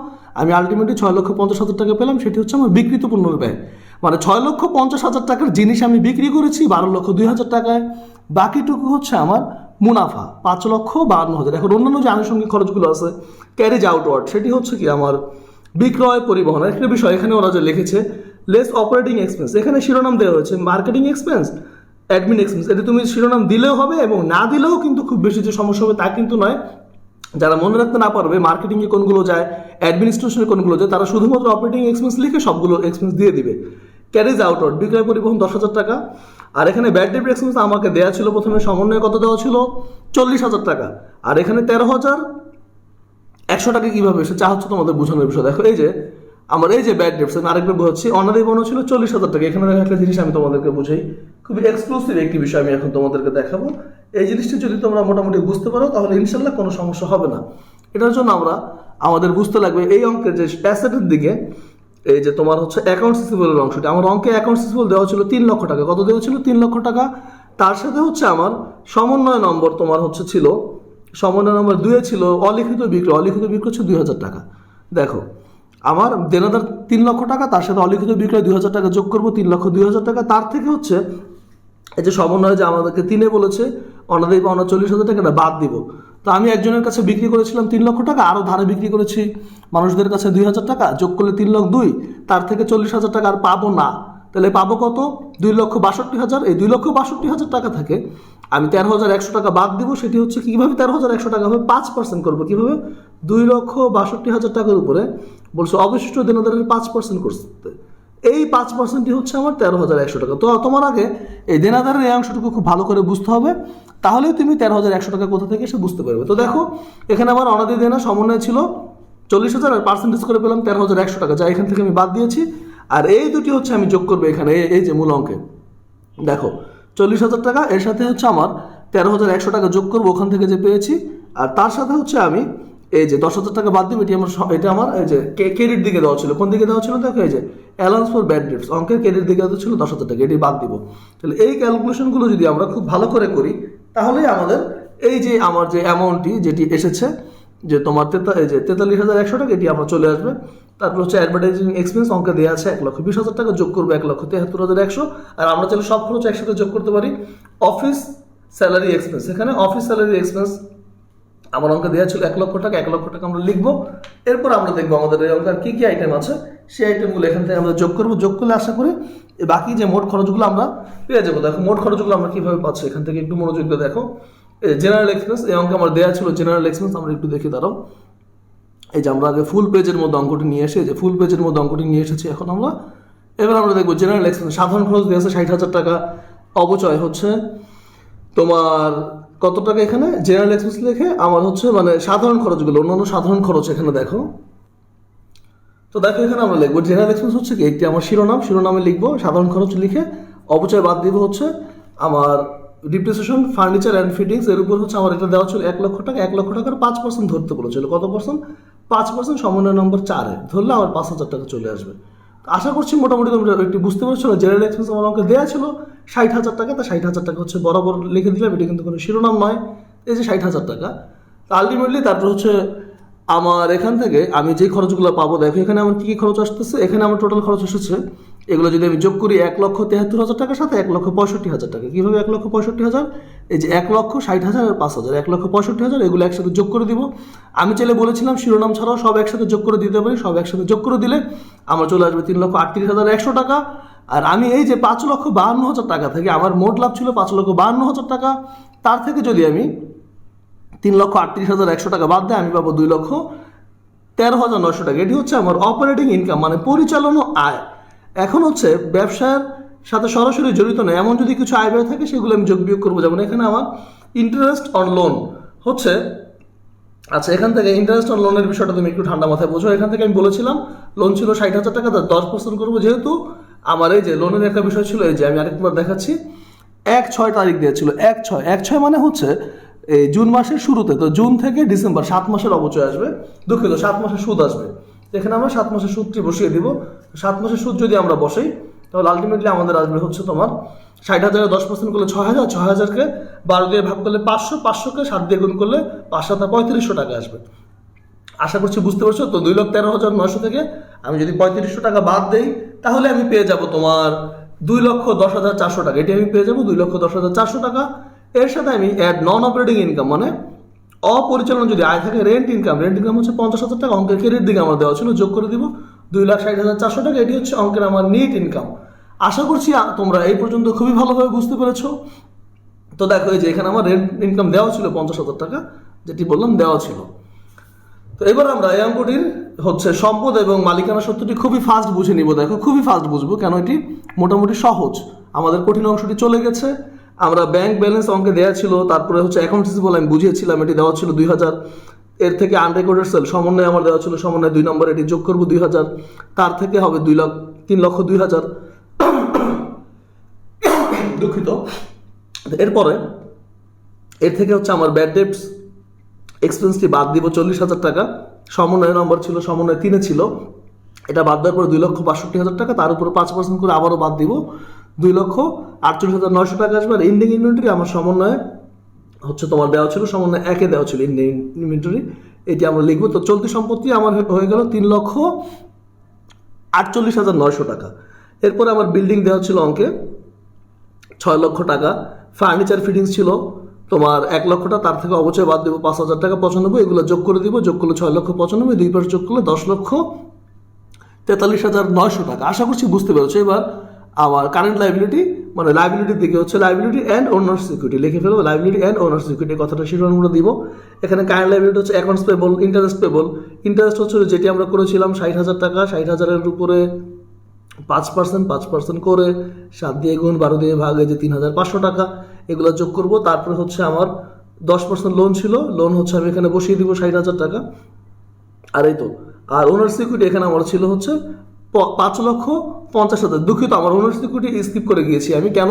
আমি আলটিমেটলি 6,50,000 টাকা পেলাম। সেটি হচ্ছে আমার বিক্রিত পণ্যের ব্যয়। মানে 6,50,000 টাকার জিনিস আমি বিক্রি করেছি 12,02,000 টাকায়। বাকিটুকু হচ্ছে আমার মুনাফা 5,52,000। এখন অন্যান্য যে আনুষঙ্গিক খরচগুলো আছে ক্যারিজ আউটওয়ার্ড, সেটি হচ্ছে কি আমার বিক্রয় পরিবহন। একটা বিষয় এখানে ওরা যে লিখেছে লেস অপারেটিং এক্সপেন্স, এখানে শিরোনাম দেওয়া হয়েছে মার্কেটিং এক্সপেন্স, অ্যাডমিন এক্সপেন্স। এটা তুমি শিরোনাম দিলেও হবে এবং না দিলেও কিন্তু খুব বেশি যে সমস্যা হবে তা কিন্তু নয়। যারা মনে রাখতে না পারবে মার্কেটিংয়ে কোনগুলো যায়, অ্যাডমিনিস্ট্রেশনে কোনগুলো যায়, তারা শুধুমাত্র অপারেটিং এক্সপেন্স লিখে সবগুলো এক্সপেন্স দিয়ে দিবে। ক্যারিজ আউটওয়ার্ড বিক্রয় পরিবহন 10,000 টাকা। আর এখানে ব্যাড ডেট এক্সপেন্স আমাকে দেওয়া ছিল প্রথমে সমন্বয়ে কত দেওয়া ছিল? 40,000 টাকা। আর এখানে 13,100 টাকা কীভাবে এসে চা হচ্ছে তোমাদের বোঝানোর বিষয়। দেখো এই যে আমার এই যে ব্যাড ডেটস, আমি আরেকবার বোঝাচ্ছি। অনাদায়ী পণ্য ছিল 40,000 টাকা। এখানে একটা জিনিস আমি তোমাদেরকে বুঝাই, খুবই এক্সক্লুসিভ একটি বিষয় আমি এখন তোমাদেরকে দেখাবো। এই জিনিসটি যদি তোমরা মোটামুটি বুঝতে পারো তাহলে ইনশাল্লাহ কোনো সমস্যা হবে না। এটার জন্য আমাদের বুঝতে লাগবে এই অঙ্কের যে অ্যাসেটের দিকে এই যে তোমার হচ্ছে অ্যাকাউন্টস রিসিভেবলের অংশটি। আমার অঙ্কে অ্যাকাউন্টস রিসিভেবল দেওয়া ছিল 3 লক্ষ টাকা। কত দেওয়া ছিল? 3 লক্ষ টাকা। তার সাথে হচ্ছে আমার সমন্বয় নম্বর তোমার হচ্ছে ছিল, সমন্বয় নম্বর 2 ছিল অলিখিত বিক্রয়। অলিখিত বিক্রয় হচ্ছে 2,000 টাকা। দেখো আমার দেনাদার 3 লক্ষ টাকা, তার সাথে অলিখিত বিক্রয় 2,000 টাকা যোগ করবো, 3,02,000 টাকা। তার থেকে হচ্ছে এই যে সমন্বয় যে আমাদেরকে 3 বলেছে অনাদায়ী পাওনা 40,000 টাকা বাদ দিব। তো আমি একজনের কাছে বিক্রি করেছিলাম 3 লক্ষ টাকা, আরও ধারে বিক্রি করেছি মানুষদের কাছে 2,000 টাকা, যোগ করলে 3,02,000, তার থেকে 40,000 টাকা আর পাবো না। তাহলে পাবো কত? 2,62,000। এই 2,62,000 টাকা থেকে আমি 13,100 টাকা বাদ দিব। সেটি হচ্ছে কীভাবে 13,100 টাকা হবে? 5% করবো। কীভাবে? 2,62,000 টাকার উপরে বলছো অবশিষ্ট দেনাদারের 5% করতে। এই 5%ই হচ্ছে আমার 13,100 টাকা। তো তোমার আগে এই দেনাদারের এই অংশটুকু খুব ভালো করে বুঝতে হবে, তাহলেই তুমি 13,100 টাকা কোথা থেকে এসে বুঝতে পারবে। তো দেখো এখানে আমার অনাদায়ী দেনা সমন্বয় ছিল 40,000 আর পার্সেন্টেজ করে পেলাম 13,100 টাকা, যা এখান থেকে আমি বাদ দিয়েছি। আর এই দুটি হচ্ছে আমি যোগ করবো এখানে এই যে মূল অঙ্কে। দেখো 40,000 টাকা, এর সাথে হচ্ছে আমার 13,100 টাকা যোগ করবো ওখান থেকে যে পেয়েছি। আর তার সাথে হচ্ছে আমি এই যে 10,000 টাকা বাদ দিব। এটা আমার এই যে ক্রেডিট দিকে দেওয়া ছিল। কোন দিকে দেওয়া ছিল? দেখো এই যে অ্যালাউন্স ফর ব্যাড ডেটস, অঙ্কের ক্রেডিট দিকে দেওয়া ছিল 10,000 টাকা, এটি বাদ দিব। তাহলে এই ক্যালকুলেশনগুলো যদি আমরা খুব ভালো করে করি তাহলেই আমাদের এই যে আমার যে অ্যামাউন্টটি যেটি এসেছে যে তোমার এই যে 43,100 টাকা, এটি আমার চলে আসবে। তারপর হচ্ছে অ্যাডভার্টাইজিং এক্সপেন্স অঙ্কে দেওয়া আছে 1,20,000 টাকা, যোগ করবো 1,73,100। আর আমরা চাইলে সব খরচ একসাথে যোগ করতে পারি। অফিস স্যালারি এক্সপেন্স, এখানে অফিস স্যালারি এক্সপেন্স আমার অঙ্কে দেওয়া ছিল 1 লক্ষ টাকা, 1 লক্ষ টাকা আমরা লিখবো। এরপর আমরা দেখবো আমাদের এই অঙ্কের কি কি আইটেম আছে, সেই আইটেমগুলো এখান থেকে আমরা যোগ করবো। যোগ করলে আশা করি বাকি যে মোট খরচগুলো আমরা পেয়ে যাবো। দেখো মোট খরচগুলো আমরা কিভাবে পাচ্ছি, এখান থেকে একটু মনোযোগ দিয়ে দেখো। জেনারেল এক্সপেন্স, এই অঙ্কে আমার দেওয়া ছিল জেনারেল এক্সপেন্স, আমরা একটু দেখি দাঁড়াও। এই যে আমরা আগে ফুল পেজের মধ্যে অঙ্কটি নিয়ে এসে, যে ফুল পেজের মধ্যে অঙ্কটি নিয়ে এসেছি এখন আমরা। এবার আমরা দেখবো জেনারেল এক্সপেন্স, সাধারণ খরচ দেওয়া আছে 60,000 টাকা, অবচয় হচ্ছে তোমার কত টাকা, এখানে জেনারেল এক্সপেন্স লিখে আমার হচ্ছে মানে সাধারণ খরচগুলো, অন্যান্য সাধারণ খরচ এখানে দেখো। তো দেখো এখানে আমরা লিখবো জেনারেল এক্সপেন্স হচ্ছে কি একটি আমার শিরোনাম, শিরোনামে লিখবো সাধারণ খরচ লিখে, অবচয় বাদ দিব হচ্ছে আমার ডিপ্রিসিয়েশন, ফার্নিচার অ্যান্ড ফিটিংস, এর উপর হচ্ছে আমার এটা দেওয়া ছিল 1 লক্ষ টাকা। 1 লক্ষ টাকার 5% ধরতে বলেছিল, কত পার্সেন্ট? 5%, সমন্বয় নম্বর 4-এ ধরলে আমার 5,000 টাকা চলে আসবে। আশা করছি মোটামুটি তোমরা একটু বুঝতে পারছো। জেনারেল এক্সপেন্স আমার আমাকে দেওয়া ছিল 60,000 টাকা, তা 60,000 টাকা হচ্ছে বরাবর লিখে দিলাম, এটা কিন্তু কোনো শিরোনাম নয়। এই যে 60,000 টাকা, আলটিমেটলি তারপর হচ্ছে আমার এখান থেকে আমি যে খরচগুলো পাবো, দেখো এখানে আমার কী কী খরচ আসতেছে। এখানে আমার টোটাল খরচ এসেছে, এগুলো যদি আমি যোগ করি 1,73,000 টাকার সাথে 1,65,000 টাকা। কীভাবে 1,65,000? এই যে 1,60,000 আর 5,000, 1,65,000 এগুলো একসাথে যোগ করে দিব। আমি চাইলে বলেছিলাম শিরোনাম ছাড়াও সব একসাথে যোগ করে দিতে পারি, সব একসাথে যোগ করে দিলে আমার চলে আসবে 3,38,100 টাকা। আর আমি এই যে 5,52,000 টাকা থেকে আমার মোট লাভ ছিল 5,52,000 টাকা, তার থেকে যদি আমি 3,38,100 টাকা বাদ দেয় আমি পাবো 2,13,900 টাকা। এটি হচ্ছে আমার অপারেটিং ইনকাম, মানে পরিচালনা আয়। এখন হচ্ছে ব্যবসার সাথে সরাসরি জড়িত নয় এমন যদি কিছু আয় ব্যয় থাকে সেগুলো আমি যোগ বিয়োগ করবো। যেমন এখানে আমার ইন্টারেস্ট অন লোন হচ্ছে, আচ্ছা এখান থেকে ইন্টারেস্ট অন লোনের বিষয়টা তুমি একটু ঠান্ডা মাথায় বোঝো। এখান থেকে আমি বলেছিলাম লোন ছিল 60,000 টাকা, তার 10% করবো। যেহেতু আমার এই যে লোনের একটা বিষয় ছিল, এই যে আমি আরেকবার দেখাচ্ছি, 1/6 তারিখ দিয়েছিল। 1/6 মানে হচ্ছে এই জুন মাসের শুরুতে, তো জুন থেকে ডিসেম্বর 7 মাসের অবচয় আসবে, দুঃখিত 7 মাসের সুদ আসবে। এখানে আমরা 7 মাসের সুদটি বসিয়ে দিব। 7 মাসের সুদ যদি আমরা বসাই তাহলে আলটিমেটলি আমাদের আসবে হচ্ছে তোমার 60,000-এর 10% করলে 6,000, 6,000-কে 12 দিয়ে ভাগ করলে 500, 500-কে 7 দিয়ে গুণ করলে 5,735,000 টাকা আসবে। আশা করছি বুঝতে পারছো। তো 2,13,900 থেকে আমি যদি 3500 টাকা বাদ দেই তাহলে আমি পেয়ে যাব তোমার 2,10,400 টাকা। এটি আমি পেয়ে যাবো 2,10,400 টাকা। এর সাথে আমি অ্যাড নন অপারেটিং ইনকাম, মানে অপরিচালনা যদি আয় থাকে, রেন্ট ইনকাম হচ্ছে 50,000 টাকা, অঙ্কের ক্রেডিট দিকে আমার দেওয়া ছিল, যোগ করে দিব 2,60,400 টাকা। এটি হচ্ছে অঙ্কের আমার নিট ইনকাম। আশা করছি তোমরা এই পর্যন্ত খুবই ভালোভাবে বুঝতে পেরেছো। তো দেখো এই যে এখানে আমার রেন্ট ইনকাম দেওয়া ছিল 50,000 টাকা, যেটি বললাম দেওয়া ছিল। তো এবার আমরা এই অঙ্কটির হচ্ছে সম্পদ এবং মালিকানা সত্যটি খুবই ফাস্ট বুঝে নিব। দেখো খুবই ফাস্ট বুঝবো, কেন এটি মোটামুটি সহজ। আমাদের কঠিন অংশটি চলে গেছে। আমরা ব্যাংক ব্যালেন্স অঙ্কে দেওয়া ছিল, তারপরে হচ্ছে অ্যাকাউন্ট রিসিভেবল আমি বুঝিয়েছিলাম, এটি দেওয়া ছিল 2,000। এর থেকে আনরেকর্ডেড সেল সমন্বয় আমার দেওয়া ছিল সমন্বয় 2 নম্বর, এটি যোগ করবো 2,000। তার থেকে হবে 3,02,000, দুঃখিত। এরপরে এর থেকে হচ্ছে আমার ব্যাড ডেটস এক্সপেন্সটি বাদ দিব 40,000 টাকা। সমন্বয় নম্বর ছিল, সমন্বয় 3-এ ছিল, এটা বাদ দেওয়ার পরে 2,62,000 টাকা। তার উপরে 5% করে আবারও বাদ দিব 2,48,900 টাকা আসবে। আর ইন্ডিং ইনভেন্টরি আমার সমন্বয়ে হচ্ছে তোমার দেওয়া ছিল, সমন্বয় 1-এ দেওয়া ছিল ইন্ডিং ইনভেন্টরি, এটি আমরা লিখবো। তো চলতি সম্পত্তি আমার হয়ে গেল 3,48,900 টাকা। এরপরে আমার বিল্ডিং দেওয়া ছিল অঙ্কে 6 লক্ষ টাকা। ফার্নিচার ফিটিংস ছিল তোমার 1 লক্ষ টাকা, তার থেকে অবচয় বাদ দেবো 5,000 টাকা 95, এগুলো যোগ করে দিব। যোগ করলে 6,95,000, 2 পাশে যোগ করলে 10,43,900 টাকা। আশা করছি বুঝতে পেরেছো। এবার আমার কারেন্ট লাইবিলিটি, মানে লাইবিলিটির দিকে হচ্ছে লাইবিলিটি অ্যান্ড ওনার সিকিউরিটি লিখে ফেলবো। লাইবিলিটি অ্যান্ড ওনার সিকিউরিটি কথাটা শিরোনামগুলো দিব। এখানে কারেন্ট লাইবিলিটি হচ্ছে accounts payable, interest payable. Interest হচ্ছে যেটি আমরা করেছিলাম 60,000 টাকা, 60,000-এর উপরে 5% করে 7 দিয়ে গুণ 12 দিয়ে ভাগ, এই যে 3,500 টাকা, এগুলো যোগ করব। তারপরে হচ্ছে আমার 10% লোন ছিল, লোন হচ্ছে আমি এখানে বসিয়ে দিব 60,000 টাকা। আর এই তো, আর ওনার সিকিউরিটি এখানে আমার ছিল হচ্ছে 5,50,000। দুঃখিত, আমার ওনার সিকিউরিটি স্কিপ করে গিয়েছি আমি। কেন?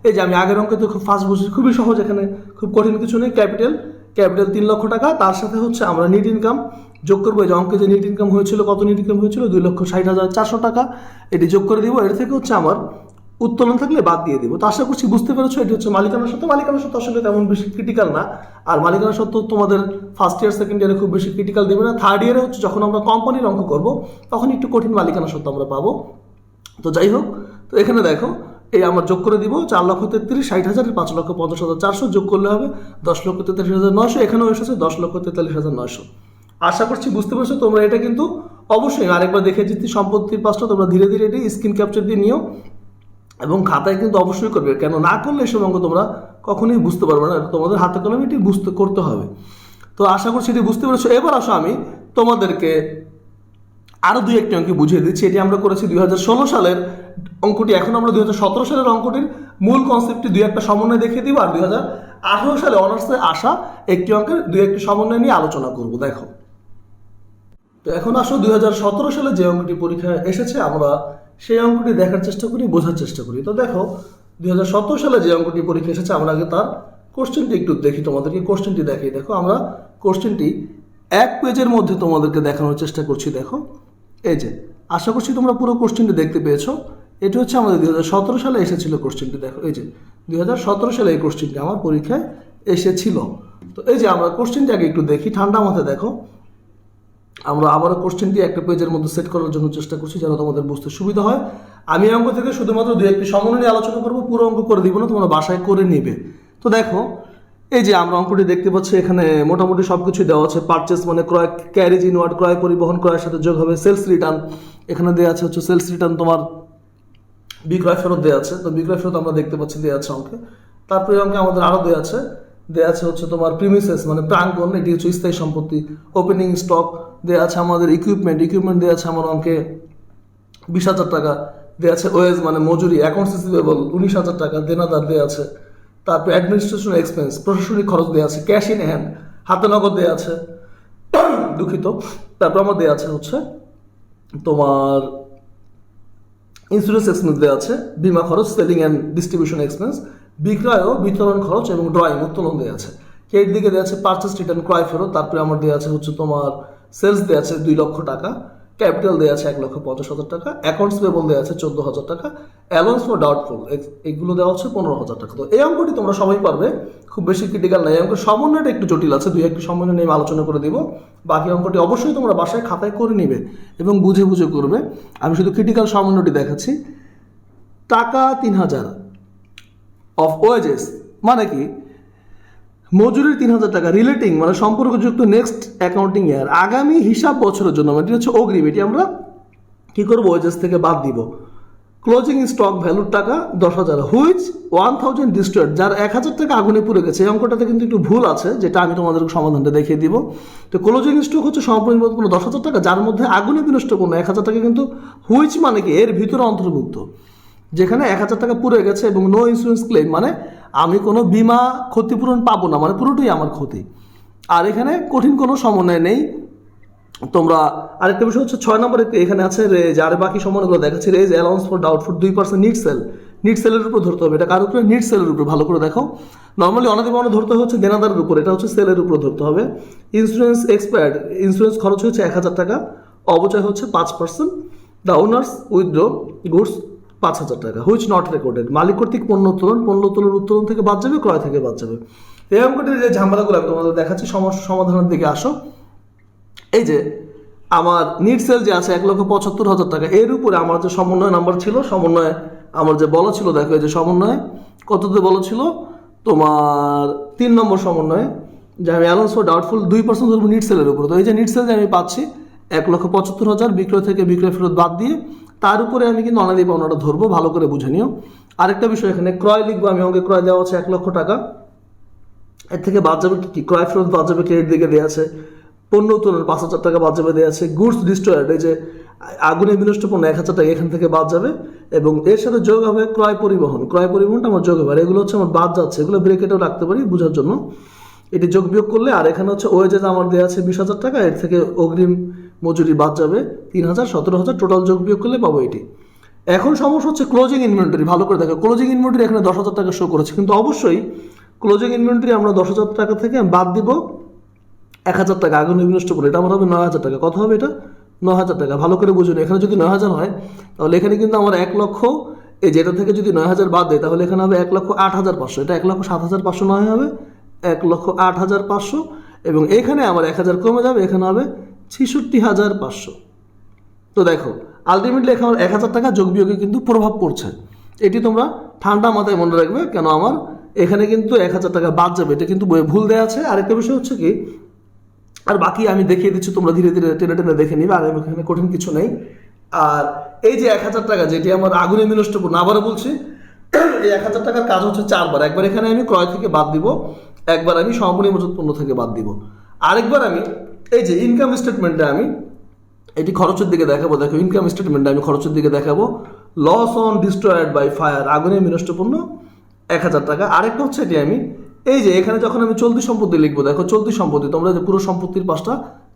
এই যে আমি আগের অঙ্কে তো খুব ফাস্ট বুঝি, খুবই সহজ, এখানে খুব কঠিন কিছু নেই। ক্যাপিটাল 3 লক্ষ টাকা, তার সাথে হচ্ছে আমরা নিট ইনকাম যোগ করবো। এই যে অঙ্কে যে নিট ইনকাম হয়েছিল, কত নিট ইনকাম হয়েছিল? 2,60,400 টাকা, এটি যোগ করে দিব। এর থেকে হচ্ছে আমার উত্তোলন থাকলে বাদ দিয়ে দিব। তো আশা করছি বুঝতে পেরেছো। এটি হচ্ছে মালিকানা সত্ত্ব। মালিকানা সত্ত্ব আসলে তেমন বেশি ক্রিটিক্যাল না। আর মালিকানা সত্ত্ব তোমাদের ফার্স্ট ইয়ার সেকেন্ড ইয়ারে খুব বেশি ক্রিটিক্যাল দেবে না। থার্ড ইয়ারে হচ্ছে যখন আমরা কোম্পানির অঙ্ক করবো তখন একটু কঠিন মালিকানা সত্ত্ব আমরা পাবো। তো যাই হোক, তো এখানে দেখো এই আমরা যোগ করে দিব 4,33,60,000 5,50,400 যোগ করলে হবে 10,43,900। এখানেও এসেছে 10,43,900। আশা করছি বুঝতে পারছো তোমরা। এটা কিন্তু অবশ্যই আরেকবার দেখে দিচ্ছি সম্পত্তির পাঁচটা তোমরা ধীরে ধীরে এটি স্ক্রিন ক্যাপচার দিয়ে নিও এবং খাতায় কিন্তু অবশ্যই করবে, কেন না করলে এসব অঙ্ক তোমরা কখনোই বুঝতে পারবে না। তোমাদের হাতে কলমে এটি করতে হবে। তো আশা করছি এটি বুঝতে পেরেছো। এবার আসো আমি তোমাদেরকে আরও 2-1টি অঙ্ক বুঝিয়ে দিচ্ছি। এটি আমরা করেছি 2016 সালের অঙ্কটি। এখন আমরা 2017 সালের অঙ্কটির মূল কনসেপ্টটি 2-1টা সমন্বয় দেখিয়ে দিব, আর 2018 সালে অনার্সে আসা একটি অঙ্কের 2-1টি সমন্বয় নিয়ে আলোচনা করব। দেখো, তো এখন আসো 2017 সালে যে অঙ্কটি পরীক্ষায় এসেছে আমরা সেই অঙ্কটি দেখার চেষ্টা করি, বোঝার চেষ্টা করি। তো দেখো 2017 সালে যে অঙ্কটি পরীক্ষা এসেছে আমরা আগে তার কোশ্চেনটি একটু দেখি, তোমাদেরকে কোশ্চেনটি দেখাই। দেখো আমরা কোশ্চেনটি 1 পেজের মধ্যে তোমাদেরকে দেখানোর চেষ্টা করছি। দেখো এই যে, আশা করছি তোমরা পুরো কোশ্চেনটি দেখতে পেয়েছো। এটি হচ্ছে আমাদের 2017 সালে এসেছিল কোশ্চেনটি। দেখো এই যে 2017 সালে এই কোশ্চেনটি আমার পরীক্ষায় এসেছিল। তো এই যে আমরা কোশ্চেনটি আগে একটু দেখি ঠান্ডা মাথায়। দেখো আমরা আবারও কোশ্চেনটি একটা পেজের মধ্যে সেট করার জন্য চেষ্টা করছি যেন তোমাদের বুঝতে সুবিধা হয়। আমি অঙ্ক থেকে শুধুমাত্র 2-1টি সমন্বয় নিয়ে আলোচনা করবো, পুরো অঙ্ক করে দিব না, তোমরা বাসায় করে নিবে। তো দেখো এই যে আমরা অঙ্কটি দেখতে পাচ্ছি, এখানে মোটামুটি সব কিছু দেওয়া আছে। পারচেস মানে ক্রয়, ক্যারেজ ইনওয়ার্ড ক্রয় পরিবহন, ক্রয়ের সাথে যোগ হবে সেলস রিটার্ন। এখানে দেওয়া আছে হচ্ছে সেলস রিটার্ন তোমার বিক্রয় ফেরত দেওয়া আছে। তো বিক্রয় ফেরত আমরা দেখতে পাচ্ছি দেওয়া আছে অঙ্কে। তারপরে অঙ্কে আমাদের আরও দেওয়া আছে হচ্ছে তোমার প্রিমিসেস মানে প্রাঙ্গণ, এটি হচ্ছে স্থায়ী সম্পত্তি। ওপেনিং স্টক দেওয়া আছে আমাদের। ইকুইপমেন্ট দেওয়া আছে আমার অঙ্কে 20,000 টাকা দেওয়া আছে। ওয়েজ মানে মজুরি, অ্যাকাউন্টস রিসিভেবল 19,000 টাকা দেনাদার দেওয়া আছে। তারপরে অ্যাডমিনিস্ট্রেশন এক্সপেন্স প্রশাসনিক খরচ দেওয়া আছে। ক্যাশ ইন হ্যান্ড হাতে নগদ দেওয়া আছে, দুঃখিত। তারপর আমার দেওয়া আছে হচ্ছে তোমার ইন্স্যুরেন্স এক্সপেন্স দেওয়া আছে, বিমা খরচ, সেলিং অ্যান্ড ডিস্ট্রিবিউশন এক্সপেন্স, বিক্রয় ও বিতরণ খরচ এবং ড্রয়িং উত্তোলন দেওয়া আছে। ক্রেডিট দিকে দেওয়া আছে পারচেস রিটার্ন ক্রয় ফেরত। তারপরে আমার দেওয়া আছে হচ্ছে তোমার সেলস দেওয়া আছে 2 লক্ষ টাকা, ক্যাপিটাল দেওয়া আছে 1,50,000 টাকা, অ্যাকাউন্টস পেবল দেওয়া আছে 14,000 টাকা, অ্যালাউন্স ফর ডাউটফুল এগুলো দেওয়া হচ্ছে 15,000 টাকা। তো এই অঙ্কটি তোমরা সবাই পারবে, খুব বেশি ক্রিটিক্যাল নাই। অঙ্কের সমন্বয়টা একটু জটিল আছে, 2-1টি সমন্বয় নিয়ে আলোচনা করে দিব। বাকি অঙ্কটি অবশ্যই তোমরা বাসায় খাতায় করে নিবে এবং বুঝে বুঝে করবে। আমি শুধু ক্রিটিক্যাল সমন্বয়টি দেখাচ্ছি। টাকা 3,000 অফ ওয়েজেস মানে কি, মজুরির 3,000 টাকা রিলেটিং মানে সম্পর্কযুক্ত নেক্সট অ্যাকাউন্টিং ইয়ার আগামী হিসাব বছরের জন্য, মানে এটি হচ্ছে অগ্রিম। এটি আমরা কী করবো, ওয়েজেস থেকে বাদ দিব। ক্লোজিং স্টক ভ্যালুর টাকা 10,000, হুইচ 1,000 ডিস্ট্রয়েড, যার 1,000 টাকা আগুনে পুড়ে গেছে। এই অঙ্কটাতে কিন্তু একটু ভুল আছে, যেটা আমি তোমাদেরকে সমাধানটা দেখিয়ে দিব। তো ক্লোজিং স্টক হচ্ছে সম্পূর্ণ 10,000 টাকা, যার মধ্যে আগুনে বিনষ্ট কোনো 1,000 টাকা কিন্তু হুইচ মানে কি এর ভিতরে অন্তর্ভুক্ত, যেখানে 1,000 টাকা পুড়ে গেছে এবং নো ইন্স্যুরেন্স ক্লেম মানে আমি কোনো বিমা ক্ষতিপূরণ পাবো না, মানে পুরোটাই আমার ক্ষতি। আর এখানে কঠিন কোনো সমন্বয় নেই। তোমরা আরেকটা বিষয় হচ্ছে 6 নম্বরে এখানে আছে রেজ, আর বাকি সমন্বয়গুলো দেখাচ্ছে। Raise allowance for doubtful 2% net সেলের উপর ধরতে হবে। এটা কার উপরে, নিট সেলের উপর। ভালো করে দেখো, নর্মালি অনেকে ধরতে হচ্ছে দেনাদারের উপর, এটা হচ্ছে সেলের উপর ধরতে হবে। ইন্স্যুরেন্স এক্সপায়ার্ড, ইন্স্যুরেন্স খরচ হচ্ছে 1,000 টাকা, অবচয় হচ্ছে 5%। দ্য ওনার্স উইথড্র গুডস 5,000 টাকা, হুইচ নট রেকর্ডেড, মালিক কর্তৃক পণ্য উত্তোলন উত্তোলন থেকে বাদ যাবে, ক্রয় থেকে বাদ যাবে। এই অঙ্কটির যে ঝামেলাগুলো আমি তোমাদের দেখাচ্ছি, সমস্যা সমাধানের দিকে আসো। এই যে আমার নিট সেল যে আছে 1,75,000 টাকা, এর উপরে আমার যে সমন্বয় নাম্বার ছিল, সমন্বয় আমার যে বলা ছিল, দেখো এই যে সমন্বয় কততে বলা ছিল তোমার 3 নম্বর সমন্বয়ে, যে আমি অ্যালাউন্স ফর ডাউটফুল 2% ধরবো নিট সেলের উপরে। তো এই যে নিট সেল যে আমি পাচ্ছি 1,75,000 বিক্রয় থেকে বিক্রয় ফেরত বাদ দিয়ে, তার উপরে আমি কিন্তু অনাদি পাওনাটা ধরবো, ভালো করে বুঝে নিও। আরেকটা বিষয়, এখানে ক্রয় লিখবো আমি, অঙ্কে ক্রয় দেওয়া আছে 1,00,000 টাকা, এর থেকে বাদ যাবে কি, ক্রয় ফেরত বাদ যাবে, ক্রেডিট দিকে দেওয়া আছে পণ্য উত্তোলন 5,000 টাকা বাদ যাবে, দেওয়া আছে গুডস ডিস্ট্রয়েড, এই যে আগুনে বিনষ্ট পণ্য 1,000 টাকা এখান থেকে বাদ যাবে, এবং এর সাথে যোগ হবে ক্রয় পরিবহনটা আমার যোগ হবে। আর এগুলো হচ্ছে আমার বাদ যাচ্ছে, এগুলো ব্রেকেটেও রাখতে পারি বোঝার জন্য। এটি যোগ বিয়োগ করলে, আর এখানে হচ্ছে ওয়েজেস আমার দেওয়া আছে 20,000 টাকা, এর থেকে অগ্রিম মজুরি বাদ যাবে 3,000, 17,000, টোটাল যোগ বিয়োগ করলে পাবো এটি। এখন সমস্যা হচ্ছে ক্লোজিং ইনভেন্টরি। ভালো করে দেখো, ক্লোজিং ইনভেন্টরি এখানে 10,000 টাকা শো করেছে, কিন্তু অবশ্যই ক্লোজিং ইনভেন্টরি আমরা 10,000 টাকা থেকে বাদ দিব 1,000 টাকা আগুনে বিনষ্ট করে, এটা আমার হবে 9,000 টাকা। কত হবে এটা, 9,000 টাকা। ভালো করে বুঝুন, এখানে যদি 9,000 হয় তাহলে এখানে কিন্তু আমার 1 লক্ষ, এই যেটা থেকে যদি 9,000 বাদ দেয় তাহলে এখানে হবে 1,08,500, এটা 1,07,500 নয় হবে 1,08,500, এবং এখানে আমার 1,000 কমে যাবে, এখানে হবে 66,500। তো দেখো আলটিমেটলি এখানে 1,000 টাকা যোগ বিয়োগে কিন্তু প্রভাব পড়ছে। এটি তোমরা ঠান্ডা মাথায় মনে রাখবে, কেন আমার এখানে কিন্তু 1000 টাকা বাদ যাবে, এটা কিন্তু বইয়ে ভুল দেওয়া আছে। আরেকটা বিষয় হচ্ছে কি, আর বাকি আমি দেখিয়ে দিচ্ছি, তোমরা ধীরে ধীরে টেনে টেনে দেখে নিবে, আর এখানে কঠিন কিছু নেই। আর এই যে 1000 টাকা যেটি আমার আগুনে বিনষ্টপূর্ণ, আবারও বলছি, এই 1000 টাকার কাজ হচ্ছে 4 বার। একবার এখানে আমি ক্রয় থেকে বাদ দিব, একবার আমি সমাপনী মজুত পণ্য থেকে বাদ দিব, আরেকবার আমি এই যে ইনকাম স্টেটমেন্টে আমি এটি খরচের দিকে দেখাবো। দেখো ইনকাম স্টেটমেন্টে আমি খরচের দিকে দেখাবো, loss on destroyed by fire, আগুনে বিনষ্টপূর্ণ 1000 টাকা। আরেকটা হচ্ছে এটি আমি এই যে এখানে যখন আমি চলতি সম্পত্তি লিখবো, দেখো চলতি সম্পত্তি, তোমরা যে পুরো সম্পত্তির 5টা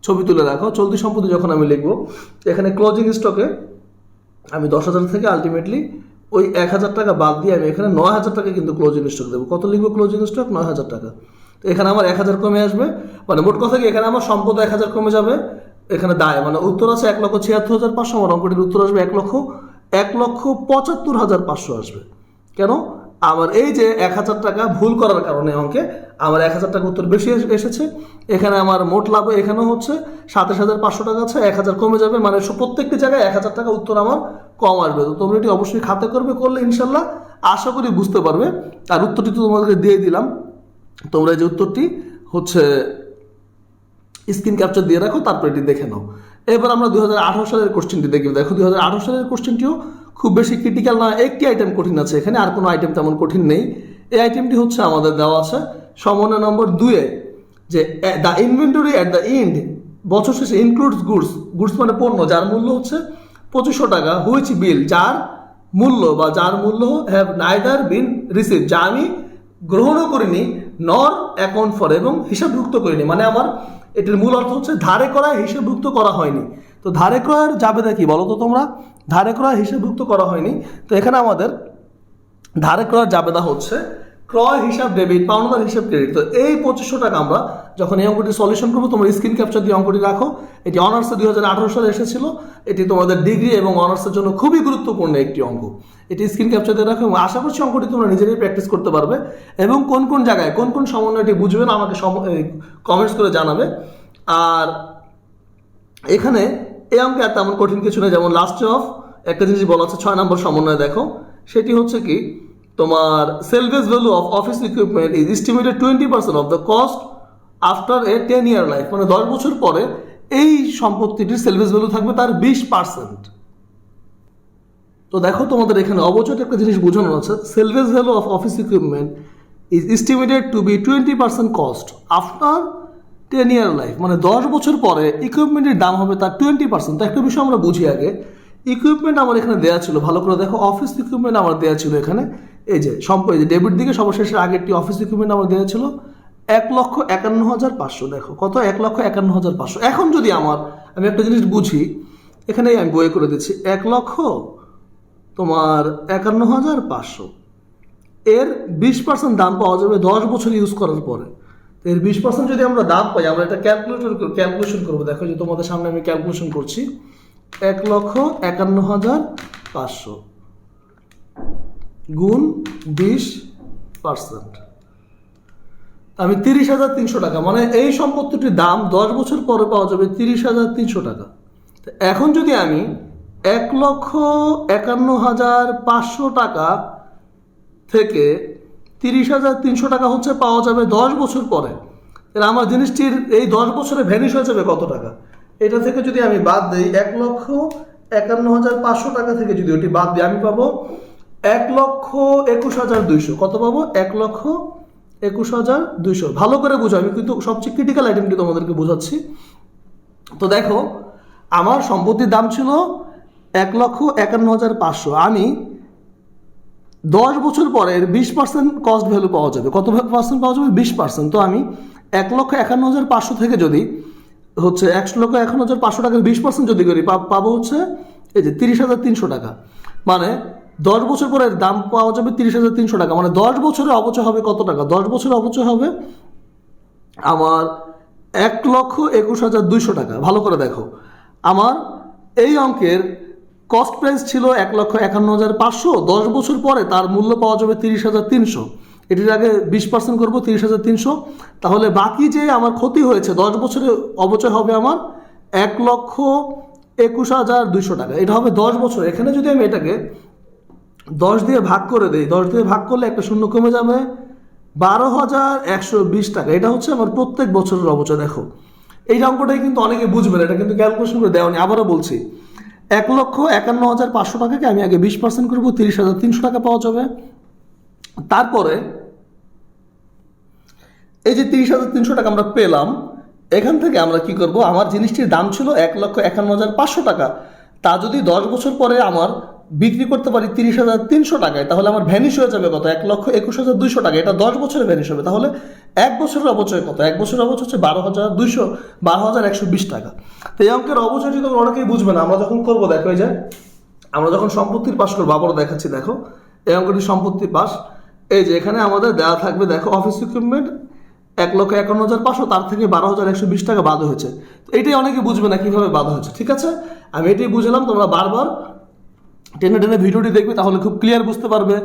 ছবি তুলে রাখো, চলতি সম্পত্তি যখন আমি লিখবো, এখানে ক্লোজিং স্টকে আমি 10,000 থেকে আলটিমেটলি ওই 1000 টাকা বাদ দিয়ে আমি এখানে 9,000 টাকা কিন্তু ক্লোজিং স্টক দেবো। কত লিখবো ক্লোজিং স্টক? 9,000 টাকা। তো এখানে আমার 1000 কমে আসবে, মানে মোট কথা কি এখানে আমার সম্পদ 1000 কমে যাবে, এখানে দায় মানে উত্তর আছে 1,76,500, আমার অঙ্কটির উত্তর আসবে 1,75,500 আসবে। কেন? আমার এই যে 1000 টাকা ভুল করার কারণে অঙ্কে আমার 1000 টাকা উত্তর বেশি এসেছে। এখানে আমার মোট লাভ এখানেও হচ্ছে 27,500 টাকা আছে, 1000 কমে যাবে, মানে প্রত্যেকটি জায়গায় 1000 টাকা উত্তর আমার কম আসবে। তো তোমরা এটি অবশ্যই খাতে করবে, করলে ইনশাল্লাহ আশা করি বুঝতে পারবে। আর উত্তরটি তো তোমাদেরকে দিয়ে দিলাম, তোমরা যে উত্তরটি হচ্ছে স্ক্রিন ক্যাপচার দিয়ে রাখো, তারপর এটি দেখে নাও। এবার আমরা 2018 সালের কোশ্চেনটি দেখি। দেখো 2018 সালের কোশ্চেনটিও খুব বেশি ক্রিটিক্যাল না, একটি আইটেম কঠিন আছে এখানে, আর কোনো আইটেম তেমন কঠিন নেই। এই আইটেমটি হচ্ছে আমাদের দেওয়া আছে সমন্বয় নম্বর 2-এ, যে the inventory at the end, বছর শেষে ইনক্লুডস গুডস, গুডস মানে পণ্য, যার মূল্য হচ্ছে 2500 টাকা, হুইচ বিল, যার মূল্য বা যার মূল্য হ্যাভ নাইদার বিন রিসিভ, যা আমি গ্রহণও করিনি, নর অ্যাকাউন্ট ফর, এবং হিসাবভুক্ত করিনি। মানে আমার এটির মূল অর্থ হচ্ছে ধারে করা হিসাবভুক্ত করা হয়নি। তো ধারে ক্রয়ের জাবেদা কি বলো তো তোমরা? ধারে ক্রয় হিসাবভুক্ত করা হয়নি। তো এখানে আমাদের ধারে ক্রয়ের জাবেদা হচ্ছে ক্রয় হিসাব ডেবিট, পাওনাদার হিসাব ক্রেডিট। তো এই 2500 টাকা আমরা যখন এই অঙ্কটি সলিউশন করবো, তোমরা স্ক্রিন ক্যাপচার দিয়ে অঙ্কটি রাখো। এটি অনার্সে 2018 সালে এসেছিল, এটি তোমাদের ডিগ্রি এবং অনার্সের জন্য খুবই গুরুত্বপূর্ণ একটি অঙ্ক। এটি স্ক্রিন ক্যাপচার দিয়ে রাখো এবং আশা করছি অঙ্কটি তোমরা নিজেরাই প্র্যাকটিস করতে পারবে, এবং কোন কোন জায়গায় কোন কোন সমন্বয়টি বুঝবে না আমাকে কমেন্টস করে জানাবে। আর এখানে এই অঙ্কে আর তেমন কঠিন কিছু নেই। যেমন লাস্টে অফ একটা জিনিস বলা আছে 6 নম্বর সমন্বয়, দেখো সেটি হচ্ছে কি, তোমার সেলভেজ value of office equipment is estimated 20% of the cost after a 10-year life, মানে 10 বছর পরে এই সম্পত্তিটির সেলভেজ ভ্যালু থাকবে তার 20%। তো দেখো তোমাদের এখানে অবচট একটা জিনিস বোঝানো আছে, salvage value of office equipment is estimated to be 20% cost after 10-year life, মানে 10 বছর পরে ইকুইপমেন্টের দাম হবে তার 20%। তো একটা বিষয় আমরা বুঝি আগে, ইকুইপমেন্ট আমার এখানে দেওয়া ছিল, ভালো করে দেখো, অফিস ইকুইপমেন্ট আমার দেওয়া ছিল এখানে, এই যে সম্পদ, যে ডেবিট দিকে সর্বশেষের আগেরটি অফিস ইকুইপমেন্ট আমার দেওয়া ছিল 1,51,500। দেখো কত, 1,51,500। এখন যদি আমি একটা জিনিস বুঝি, এখানে আমি বই করে দিচ্ছি, 1,51,500 এর 20% দাম পাওয়া যাবে 10 বছর ইউজ করার পরে। তো এর 20% যদি আমরা দাম পাই, আমরা এটা ক্যালকুলেশন করবো। দেখো যে তোমাদের সামনে আমি ক্যালকুলেশন করছি, 1,51,500 গুণ 20%, আমি 30,300 টাকা, মানে এই সম্পত্তিটির দাম 10 বছর পরে পাওয়া যাবে 30,300 টাকা। তো এখন যদি আমি 1,51,500 টাকা থেকে 30,300 টাকা হচ্ছে পাওয়া যাবে 10 বছর পরে, তাহলে আমার জিনিসটির এই 10 বছরে ভ্যানিশ হয়ে যাবে কত টাকা? এটা থেকে যদি আমি বাদ দিই, 1,51,500 টাকা থেকে যদি ওটি বাদ দিই, আমি পাবো 1,21,200। কত পাবো? 1,21,200। ভালো করে বুঝো, আমি কিন্তু সবচেয়ে ক্রিটিক্যাল আইটেমটি তোমাদেরকে বোঝাচ্ছি। তো দেখো আমার সম্পত্তির দাম ছিল 1,51,500, আমি 10 বছর পরে 20% কস্ট ভ্যালু পাওয়া যাবে। কত পার্সেন্ট পাওয়া যাবে? 20%। তো আমি 1,51,500 থেকে যদি হচ্ছে 1,51,500 টাকার 20% যদি করি, পাবো হচ্ছে এই যে 30,300 টাকা, মানে 10 বছর পরে দাম পাওয়া যাবে 30,300 টাকা, মানে 10 বছরে অবচয় হবে কত টাকা? 10 বছরে অবচয় হবে আমার 1,21,200 টাকা। ভালো করে দেখো, আমার এই অঙ্কের কস্ট প্রাইস ছিল 1,51,500, 10 বছর পরে তার মূল্য পাওয়া যাবে 30,300। এটির আগে 20% করবো, 30,300, তাহলে বাকি যে আমার ক্ষতি হয়েছে 10 বছরে অবচয় হবে আমার 1,21,200 টাকা। এটা হবে 10 বছর। এখানে যদি আমি এটাকে 10 দিয়ে ভাগ করে দেই, 10 দিয়ে ভাগ করলে একটা শূন্য কমে যাবে, 12,120 টাকা। এটা হচ্ছে আমার প্রত্যেক বছরের অবচয়। দেখো এই অঙ্কটাই কিন্তু অনেকে বুঝবে না, এটা কিন্তু ক্যালকুলেশন করে দেওয়া নেই। আবারও বলছি, 1,51,500 টাকাকে আমি আগে 20% করবো, 30,300 টাকা পাওয়া যাবে। তারপরে এই যে 30,300 টাকা আমরা পেলাম, এখান থেকে আমরা কি করব, আমার জিনিসটির দাম ছিল 1,51,500 টাকা, তা যদি 10 বছর পরে আমার বিক্রি করতে পারি 30,300 টাকায়, তাহলে আমার ভ্যানিশ হয়ে যাবে কত, 1,21,200 টাকা। এটা 10 বছরে ভ্যানিশ হবে। তাহলে এক বছরের অবচয় কত, এক বছরের অবচয় হচ্ছে 12,120 টাকা। তো এই অঙ্কের অবচয়টি তো অনেকেই বুঝবে না। আমরা যখন করবো, দেখো এই যে আমরা যখন সম্পত্তির পাশ করবো, আবারও দেখাচ্ছি, দেখো এই অঙ্কটি সম্পত্তির পাশ। এই যে এখানে আমাদের দেওয়া থাকবে, দেখো অফিস ইকুইপমেন্ট 1,51,500, তার থেকে 12,120 টাকা বাদ হয়েছে। তো এটাই অনেকে বুঝবে না কিভাবে বাদ হয়েছে। ঠিক আছে, আমি এটাই বুঝলাম, তোমরা বারবার টেনে টেনে ভিডিওটি দেখবে, তাহলে খুব ক্লিয়ার বুঝতে পারবে।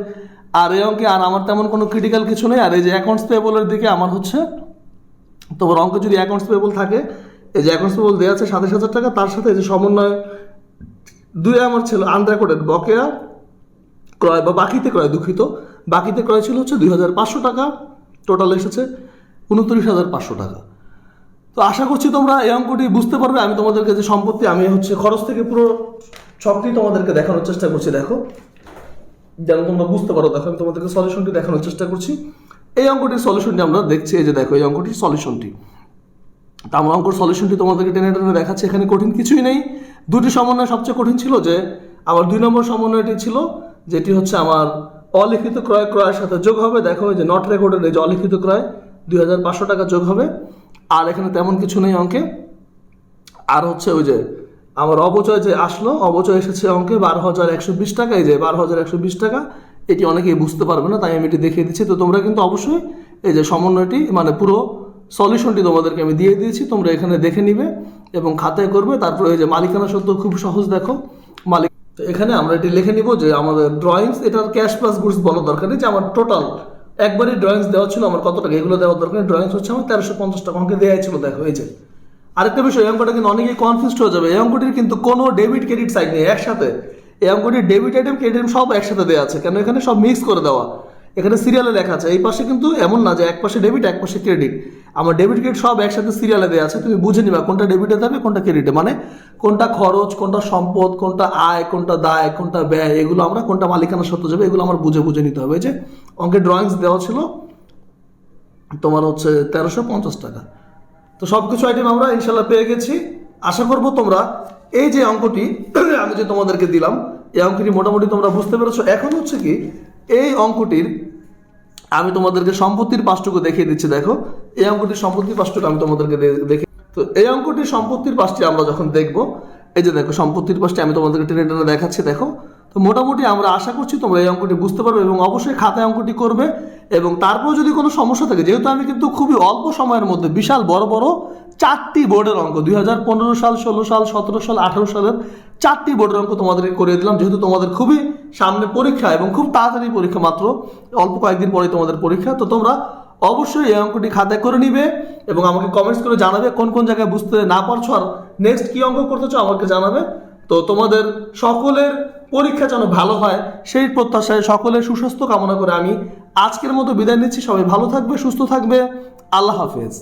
আর এই অঙ্কে আর আমার তেমন কোনো ক্রিটিক্যাল কিছু নেই। আর এই যে অ্যাকাউন্টস পেয়েবলের দিকে আমার হচ্ছে, তোমার অঙ্কে যদি অ্যাকাউন্টস পেয়েবল থাকে, এই যে অ্যাকাউন্টস পেয়েবল দেওয়া আছে 27,000 টাকা, তার সাথে এই যে সমন্বয় 2 আমার ছিল আনরেকর্ডেড বকেয়া ক্রয় বা বাকিতে ক্রয়, দুঃখিত, বাকিতে ক্রয় ছিল হচ্ছে 2,500 টাকা, টোটাল এসেছে 29,500 টাকা। তো আশা করছি তোমরা এই অঙ্কটি বুঝতে পারবে। আমি তোমাদেরকে যে সম্পত্তি, আমি হচ্ছে খরচ থেকে পুরো ছকটি তোমাদেরকে দেখানোর চেষ্টা করছি, দেখো যেন তোমরা বুঝতে পারো। দেখো আমি তোমাদেরকে সলিউশনটি দেখানোর চেষ্টা করছি। এই অঙ্কটির সলিউশনটি আমরা দেখছি, এই যে দেখো এই অঙ্কটির সলিউশনটি। তা আমরা অঙ্কর সলিউশনটি তোমাদেরকে টেনে টেনে দেখাচ্ছি। এখানে কঠিন কিছুই নেই। দুটি সমন্বয় সবচেয়ে কঠিন ছিল, যে আমার 2 নম্বর সমন্বয়টি ছিল, যেটি হচ্ছে আমার অলিখিত ক্রয় ক্রয়ের সাথে যোগ হবে। দেখো এই যে নট রেকর্ডেড, এই যে অলিখিত ক্রয় 2,500 টাকা যোগ হবে। আর এখানে তেমন কিছু নেই অঙ্কে। আর হচ্ছে ওই যে আমার অবচয় যে আসলো, অবচয় এসেছে অঙ্কে 12,120 টাকা। এই যে 12,120 টাকা, এটি অনেকেই বুঝতে পারবে না, তাই আমি এটি দেখিয়ে দিচ্ছি। তো তোমরা কিন্তু অবশ্যই এই যে সমন্বয়টি, মানে পুরো সলিউশনটি তোমাদেরকে আমি দিয়ে দিয়েছি, তোমরা এখানে দেখে নিবে এবং খাতায় করবে। তারপরে এই যে মালিকানা সত্ত্ব খুব সহজ, দেখো মালিক, তো এখানে আমরা এটি লিখে নিব যে আমাদের ড্রয়িংস, এটার ক্যাশ প্লাস গুডস বলার দরকার নেই, যে আমার টোটাল একবারই ড্রয়িংস দেওয়া ছিল আমার কত টাকা, এগুলো দেওয়ার দরকার নেই। ড্রয়িংস হচ্ছে আমার 1350 টাকা অঙ্কে দেওয়াই ছিল। দেখো এই যে আরেকটা বিষয়, এই অঙ্কটা কিন্তু অনেকেই কনফিউজড হয়ে যাবে। এই অঙ্কটির কিন্তু কোনো ডেবিট ক্রেডিট সাইড নেই, একসাথে এই অঙ্কটির ডেবিট আইটেম ক্রেডিট আইটেম সব একসাথে দেওয়া আছে। কেন, এখানে সব মিক্স করে দেওয়া, এখানে সিরিয়ালে লেখা আছে। এই পাশে কিন্তু এমন না যে এক পাশে ডেবিট এক পাশে ক্রেডিট, আমার ডেবিট ক্রেডিট সব একসাথে সিরিয়ালে দেওয়া আছে। তুমি বুঝে নিবা কোনটা ডেবিটে যাবে কোনটা ক্রেডিটে, মানে কোনটা খরচ, কোনটা সম্পদ, কোনটা আয়, কোনটা দায়, কোনটা ব্যয়, এগুলো আমরা কোনটা মালিকানা সত্ত্ব যাবে, এগুলো আমার বুঝে বুঝে নিতে হবে। যে অঙ্কের ড্রয়িংস দেওয়া ছিল তোমার হচ্ছে 1350 টাকা। তো সব কিছু আইটেম আমরা ইনশাল্লাহ পেয়ে গেছি। আশা করব তোমরা এই যে অঙ্কটি আমি যে তোমাদেরকে দিলাম, এই অঙ্কটি মোটামুটি তোমরা বুঝতে পেরেছো। এখন হচ্ছে কি, এই অঙ্কটির আমি তোমাদেরকে সম্পত্তির পাশটুকু দেখিয়ে দিচ্ছি। দেখো এই অঙ্কটির সম্পত্তির পাশটুকু আমি তোমাদেরকে দেখে, তো এই অঙ্কটির সম্পত্তির পাশটি আমরা যখন দেখব, এই যে দেখো সম্পত্তির পাশটি আমি তোমাদেরকে টেনে টেনে দেখাচ্ছি। দেখো তো মোটামুটি আমরা আশা করছি তোমরা এই অঙ্কটি বুঝতে পারবে এবং অবশ্যই খাতায় অঙ্কটি করবে। এবং তারপর যদি কোনো সমস্যা থাকে, যেহেতু আমি কিন্তু খুবই অল্প সময়ের মধ্যে বিশাল বড় বড় 4টি বোর্ডের অঙ্ক, 2015 সাল, 16 সাল, 17 সাল, 18 সালের 4টি বোর্ডের অঙ্ক তোমাদেরকে করিয়ে দিলাম। যেহেতু তোমাদের খুবই সামনে পরীক্ষা এবং খুব তাড়াতাড়ি পরীক্ষা, মাত্র অল্প কয়েকদিন পরে তোমাদের পরীক্ষা, তো তোমরা অবশ্যই এই অঙ্কটি খাতায় করে নিবে এবং আমাকে কমেন্টস করে জানাবে কোন কোন জায়গায় বুঝতে না পারছো, আর নেক্সট কি অঙ্ক করতেছো আমাকে জানাবে। তো তোমাদের সকলের পরীক্ষা যেন ভালো হয় সেই প্রত্যাশায় সকলের সুস্বাস্থ্য কামনা করে আমি আজকের মতো বিদায় নিচ্ছি। সবাই ভালো থাকবে, সুস্থ থাকবে। আল্লাহ হাফেজ।